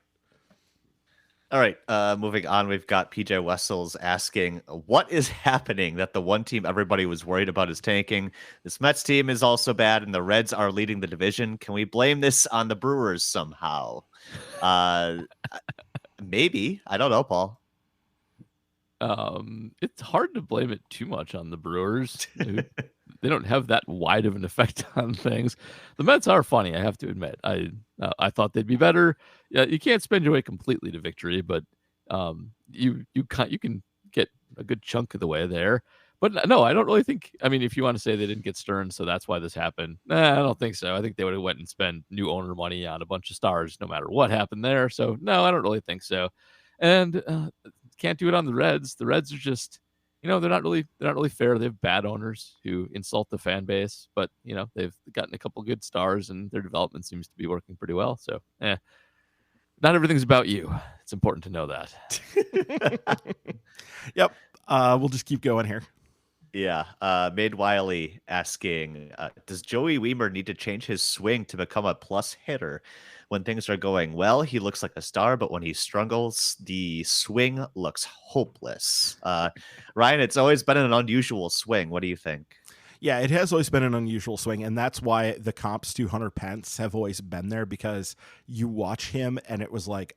S1: All right, moving on, we've got PJ Wessels asking, what is happening that the one team everybody was worried about is tanking? This Mets team is also bad, and the Reds are leading the division. Can we blame this on the Brewers somehow? Maybe. I don't know, Paul.
S2: It's hard to blame it too much on the Brewers. They don't have that wide of an effect on things. The Mets are funny, I have to admit. I thought they'd be better. Yeah, you can't spend your way completely to victory, but you can get a good chunk of the way there. But no, I don't really think. I mean, if you want to say they didn't get Stearns, so that's why this happened. I don't think so. I think they would have went and spent new owner money on a bunch of stars, no matter what happened there. So no, I don't really think so. And can't do it on the Reds. The Reds are just, they're not really fair. They have bad owners who insult the fan base, but they've gotten a couple good stars, and their development seems to be working pretty well. So, not everything's about you. It's important to know that.
S3: Yep. We'll just keep going here.
S1: Yeah. Made Wiley asking, does Joey Wiemer need to change his swing to become a plus hitter? When things are going well, he looks like a star, but when he struggles, the swing looks hopeless. Ryan, it's always been an unusual swing. What do you think?
S3: Yeah, it has always been an unusual swing, and that's why the comps to Hunter Pence have always been there, because you watch him and it was like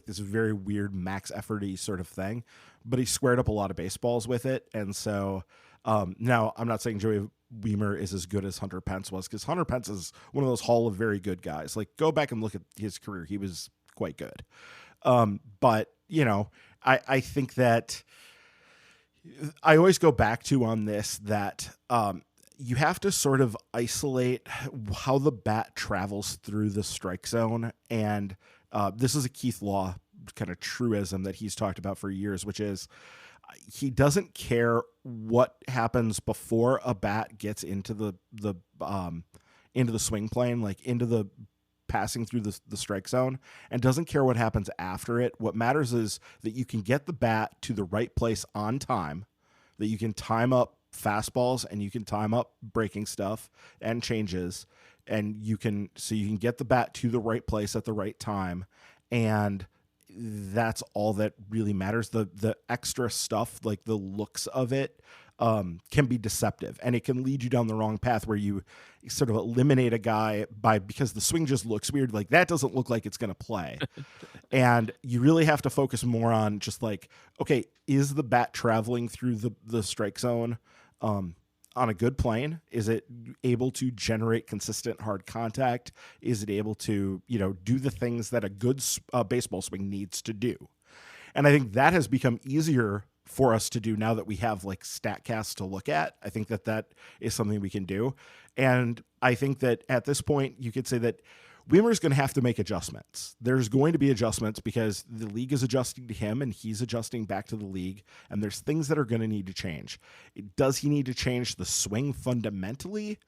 S3: this very weird max effort-y sort of thing, but he squared up a lot of baseballs with it. And so now I'm not saying Joey Wiemer is as good as Hunter Pence was, because Hunter Pence is one of those hall of very good guys. Like, go back and look at his career. He was quite good. But, I think that I always go back to on this that you have to sort of isolate how the bat travels through the strike zone. And this is a Keith Law kind of truism that he's talked about for years, which is he doesn't care what happens before a bat gets into the swing plane, like into the passing through the strike zone, and doesn't care what happens after it. What matters is that you can get the bat to the right place on time, that you can time up fastballs and you can time up breaking stuff and changes, and you can get the bat to the right place at the right time. And that's all that really matters. The extra stuff, like the looks of it, can be deceptive, and it can lead you down the wrong path where you sort of eliminate a guy because the swing just looks weird. Like, that doesn't look like it's going to play. And you really have to focus more on just like, okay, is the bat traveling through the strike zone on a good plane? Is it able to generate consistent hard contact? Is it able to, do the things that a good baseball swing needs to do? And I think that has become easier for us to do now that we have like StatCast to look at. I think that is something we can do. And I think that at this point you could say that Wiemer's going to have to make adjustments. There's going to be adjustments because the league is adjusting to him and he's adjusting back to the league. And there's things that are going to need to change. Does he need to change the swing fundamentally?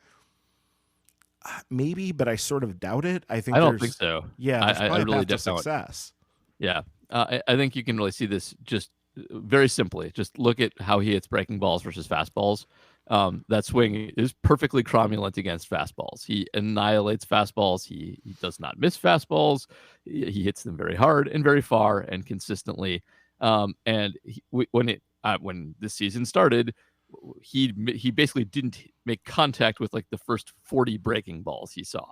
S3: Maybe, but I sort of doubt it. I don't
S2: think so.
S3: Yeah,
S2: I really don't.
S3: Success.
S2: Yeah. I think you can really see this just very simply. Just look at how he hits breaking balls versus fastballs. That swing is perfectly cromulent against fastballs. He annihilates fastballs. He does not miss fastballs. He hits them very hard and very far and consistently. And when this season started, he basically didn't make contact with like the first 40 breaking balls he saw.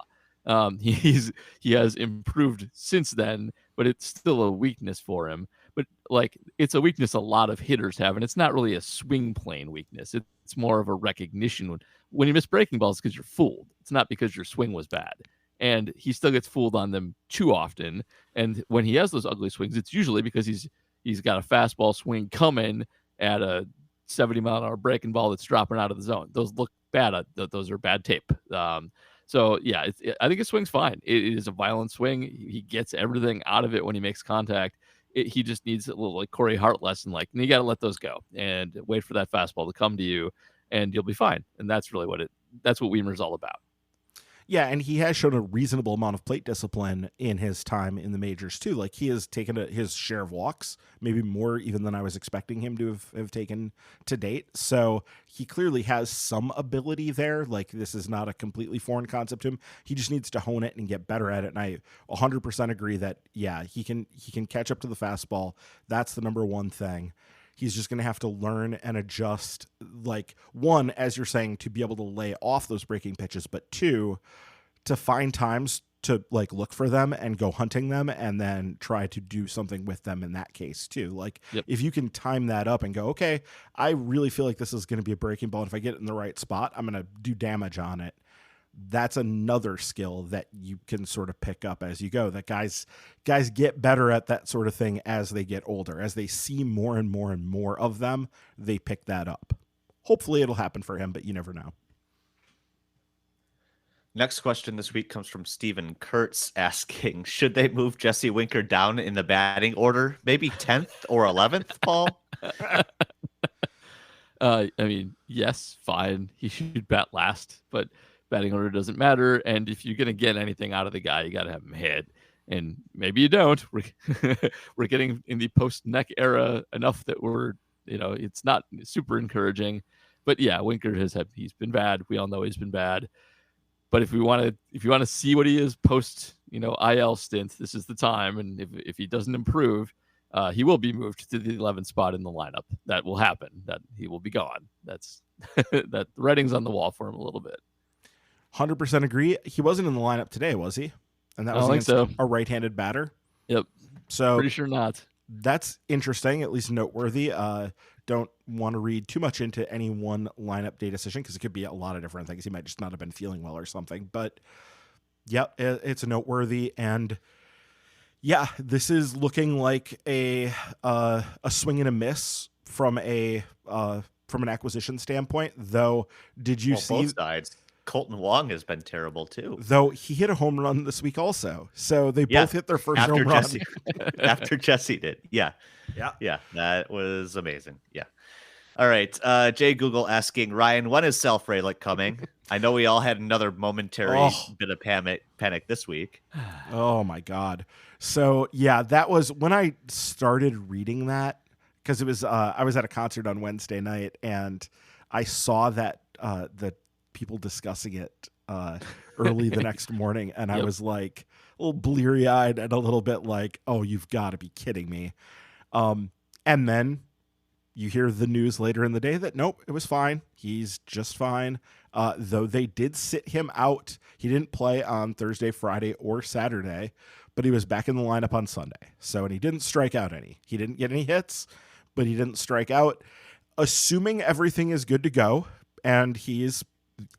S2: He has improved since then, but it's still a weakness for him. But like, it's a weakness a lot of hitters have, and it's not really a swing plane weakness. It's more of a recognition when you miss breaking balls because you're fooled. It's not because your swing was bad. and he still gets fooled on them too often. And when he has those ugly swings, it's usually because he's got a fastball swing coming at a 70-mile-an-hour breaking ball that's dropping out of the zone. Those look bad. Those are bad tape. So yeah, I think his swing's fine. It is a violent swing. He gets everything out of it when he makes contact. He just needs a little like Corey Hart lesson, like you got to let those go and wait for that fastball to come to you, and you'll be fine. And that's really that's what Weimer's all about.
S3: Yeah, and he has shown a reasonable amount of plate discipline in his time in the majors, too. Like, he has taken his share of walks, maybe more even than I was expecting him to have taken to date. So he clearly has some ability there. Like, this is not a completely foreign concept to him. He just needs to hone it and get better at it. And I 100% agree that, yeah, he can catch up to the fastball. That's the number one thing. He's just going to have to learn and adjust, like, one, as you're saying, to be able to lay off those breaking pitches, but two, to find times to like look for them and go hunting them and then try to do something with them in that case too. Like, if you can time that up and go, okay, I really feel like this is going to be a breaking ball. And if I get it in the right spot, I'm going to do damage on it. That's another skill that you can sort of pick up as you go, that guys get better at that sort of thing as they get older. As they see more and more and more of them, they pick that up. Hopefully it'll happen for him, but you never know.
S1: Next question this week comes from Steven Kurtz asking, should they move Jesse Winker down in the batting order? Maybe 10th or 11th, Paul?
S2: I mean, yes, fine. He should bat last, but batting order doesn't matter. And if you're going to get anything out of the guy, you got to have him hit. And maybe you don't. We're getting in the post-neck era enough that it's not super encouraging. But yeah, Winker he's been bad. We all know he's been bad. But if you want to see what he is post, IL stint, this is the time. And if he doesn't improve, he will be moved to the 11th spot in the lineup. That will happen. That he will be gone. That's that the writing's on the wall for him a little bit.
S3: 100% agree. He wasn't in the lineup today, was he? And that was against a right-handed batter.
S2: Yep.
S3: So
S2: pretty sure not.
S3: That's interesting, at least noteworthy. Don't want to read too much into any one lineup day decision because it could be a lot of different things. He might just not have been feeling well or something. But yeah, it's noteworthy. And yeah, this is looking like a swing and a miss from an acquisition standpoint. Though, did you see
S1: both sides? Colton Wong has been terrible too.
S3: Though he hit a home run this week also. So they both hit their first home run.
S1: After Jesse did. Yeah. That was amazing. Yeah. All right. Jay Google asking, Ryan, when is Sal Frelick coming? I know we all had another momentary bit of panic this week.
S3: Oh my God. So yeah, that was when I started reading that, because it was I was at a concert on Wednesday night and I saw that the people discussing it early the next morning, and I was like a little bleary-eyed and a little bit like, oh, you've got to be kidding me. And then you hear the news later in the day that nope, it was fine. He's just fine. Though they did sit him out. He didn't play on Thursday, Friday, or Saturday, but he was back in the lineup on Sunday. So, and he didn't strike out any. He didn't get any hits, but he didn't strike out. Assuming everything is good to go and he's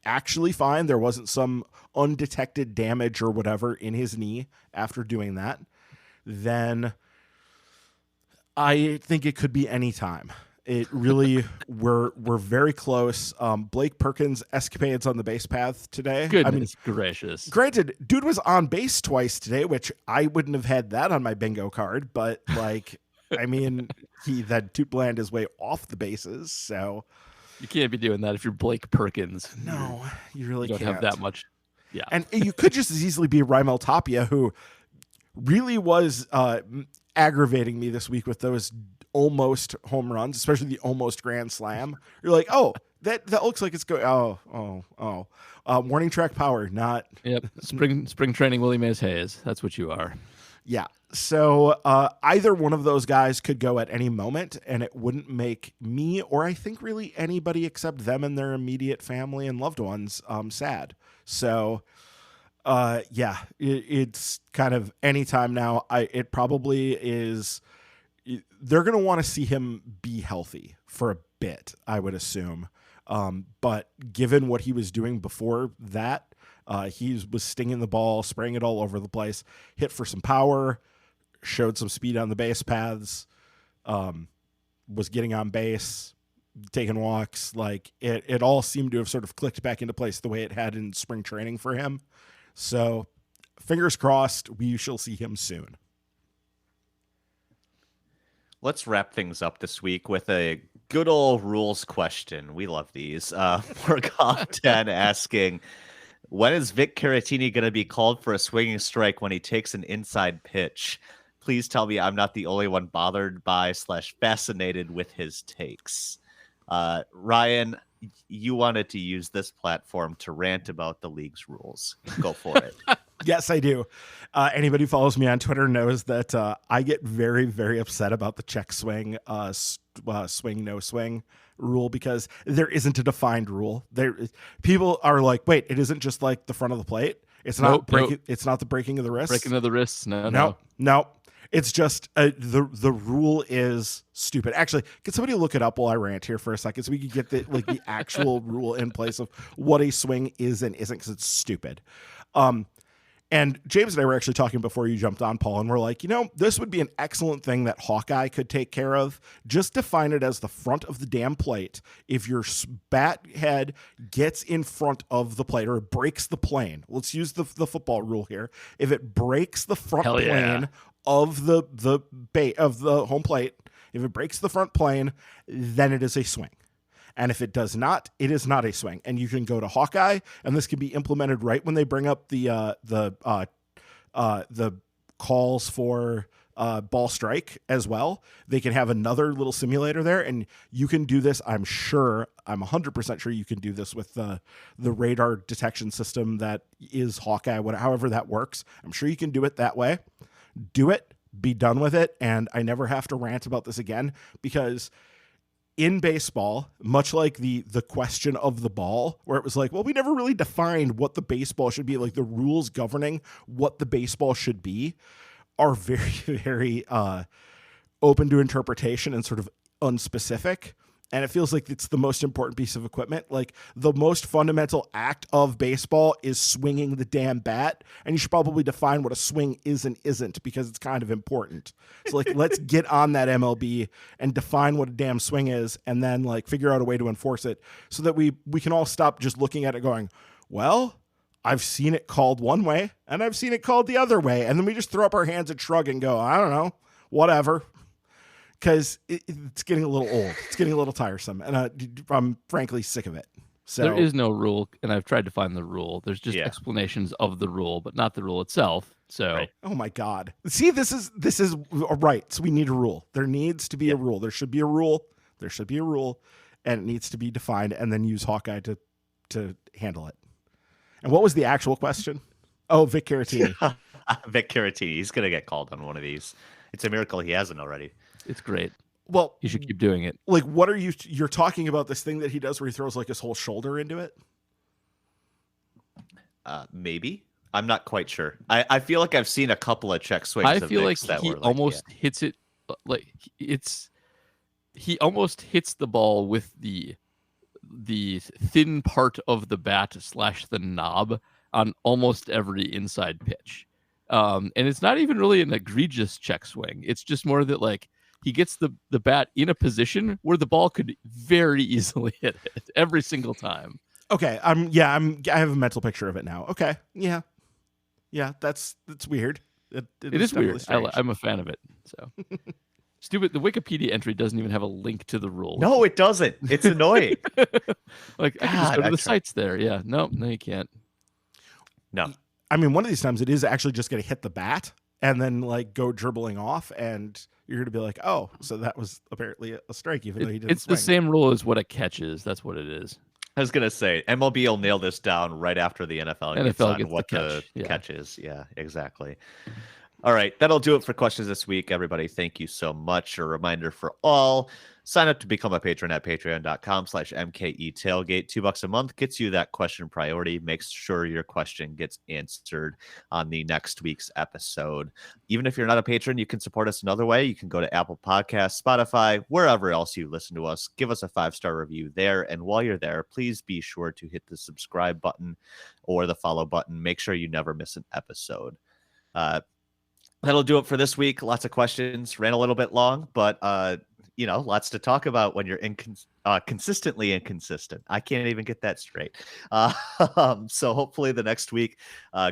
S3: actually fine, there wasn't some undetected damage or whatever in his knee after doing that, then I think it could be any time. It really, we're very close. Blake Perkins' escapades on the base path today.
S2: Goodness gracious.
S3: Granted, dude was on base twice today, which I wouldn't have had that on my bingo card, but like, I mean, he had Toot Bland his way off the bases, so
S2: you can't be doing that if you're Blake Perkins.
S3: No, you really
S2: don't
S3: can't
S2: have that much. Yeah.
S3: And you could just as easily be Raimel Tapia, who really was aggravating me this week with those almost home runs, especially the almost grand slam. You're like, oh, that looks like it's going. Warning track power, not.
S2: Yep. Spring training Willie Mays Hayes. That's what you are.
S3: Yeah. So either one of those guys could go at any moment, and it wouldn't make me, or I think really anybody except them and their immediate family and loved ones, sad. So, it's kind of any time now. It probably is. They're going to want to see him be healthy for a bit, I would assume. But given what he was doing before that, He was stinging the ball, spraying it all over the place, hit for some power, showed some speed on the base paths, was getting on base, taking walks. Like it all seemed to have sort of clicked back into place the way it had in spring training for him. So fingers crossed, we shall see him soon.
S1: Let's wrap things up this week with a good old rules question. We love these. Morgoth 10 asking, when is Vic Caratini going to be called for a swinging strike when he takes an inside pitch? Please tell me I'm not the only one bothered by / fascinated with his takes. Ryan, you wanted to use this platform to rant about the league's rules. Go for it.
S3: Yes, I do. Anybody who follows me on Twitter knows that I get very, very upset about the check swing, swing, no swing rule, because there isn't a defined rule. People are like, wait, it isn't just like the front of the plate. It's not It's not the breaking of the wrists.
S2: Breaking of the wrists. No.
S3: It's just the rule is stupid. Actually, can somebody look it up while I rant here for a second so we can get the actual rule in place of what a swing is and isn't, because it's stupid. And James and I were actually talking before you jumped on, Paul, and we're like, this would be an excellent thing that Hawkeye could take care of. Just define it as the front of the damn plate. If your bat head gets in front of the plate or it breaks the plane, let's use the football rule here. If it breaks the front plane of the home plate, if it breaks the front plane, then it is a swing. And if it does not, it is not a swing. And you can go to Hawkeye, and this can be implemented right when they bring up the calls for ball strike as well. They can have another little simulator there, and you can do this. I'm 100% sure you can do this with the radar detection system that is Hawkeye, however that works. I'm sure you can do it that way. Do it, be done with it, and I never have to rant about this again, because in baseball, much like the question of the ball, where it was like, well, we never really defined what the baseball should be. Like, the rules governing what the baseball should be are very, very open to interpretation and sort of unspecific. And it feels like it's the most important piece of equipment. Like, the most fundamental act of baseball is swinging the damn bat. And you should probably define what a swing is and isn't, because it's kind of important. So, let's get on that MLB and define what a damn swing is, and then, figure out a way to enforce it so that we can all stop just looking at it going, well, I've seen it called one way and I've seen it called the other way. And then we just throw up our hands and shrug and go, I don't know, whatever. Because it's getting a little old. It's getting a little tiresome. And I'm frankly sick of it. So
S2: there is no rule, and I've tried to find the rule. There's just explanations of the rule, but not the rule itself. So,
S3: right. Oh my God. See, this is right. So we need a rule. There needs to be a rule. There should be a rule. There should be a rule, and it needs to be defined, and then use Hawkeye to handle it. And what was the actual question? Oh, Vic Caratini.
S1: Vic Caratini. He's going to get called on one of these. It's a miracle he hasn't already.
S2: It's great.
S3: Well,
S2: you should keep doing it.
S3: What are you're talking about, this thing that he does where he throws his whole shoulder into it?
S1: Maybe. I'm not quite sure. I feel like I've seen a couple of check swings.
S2: I feel like he almost hits it. He almost hits the ball with the thin part of the bat / the knob on almost every inside pitch. And it's not even really an egregious check swing. It's just more that he gets the bat in a position where the ball could very easily hit it every single time.
S3: Okay. I have a mental picture of it now. Okay. Yeah. That's weird. It
S2: is weird. I'm a fan of it. So stupid. The Wikipedia entry doesn't even have a link to the rule.
S1: No, it doesn't. It's annoying.
S2: I can just go to the sites there. Yeah. No, you can't.
S1: No.
S3: I mean, one of these times it is actually just going to hit the bat and then go dribbling off, and you're going to be like, oh, so that was apparently a strike, even though he didn't swing.
S2: The same rule as what a catch is. That's what it is.
S1: I was going to say, MLB will nail this down right after the NFL gets on what the catch is. Yeah, exactly. All right, that'll do it for questions this week, everybody. Thank you so much. A reminder for all sign up to become a patron at patreon.com/MKE tailgate. $2 a month gets you that question priority. Makes sure your question gets answered on the next week's episode. Even if you're not a patron, you can support us another way. You can go to Apple Podcasts, Spotify, wherever else you listen to us. Give us a 5-star review there. And while you're there, please be sure to hit the subscribe button or the follow button. Make sure you never miss an episode. That'll do it for this week. Lots of questions. Ran a little bit long, but lots to talk about when you're consistently inconsistent. I can't even get that straight. So hopefully the next week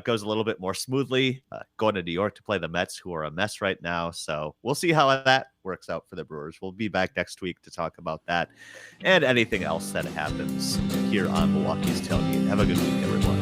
S1: goes a little bit more smoothly. Going to New York to play the Mets, who are a mess right now. So we'll see how that works out for the Brewers. We'll be back next week to talk about that and anything else that happens here on Milwaukee's Tailgate. Have a good week, everyone.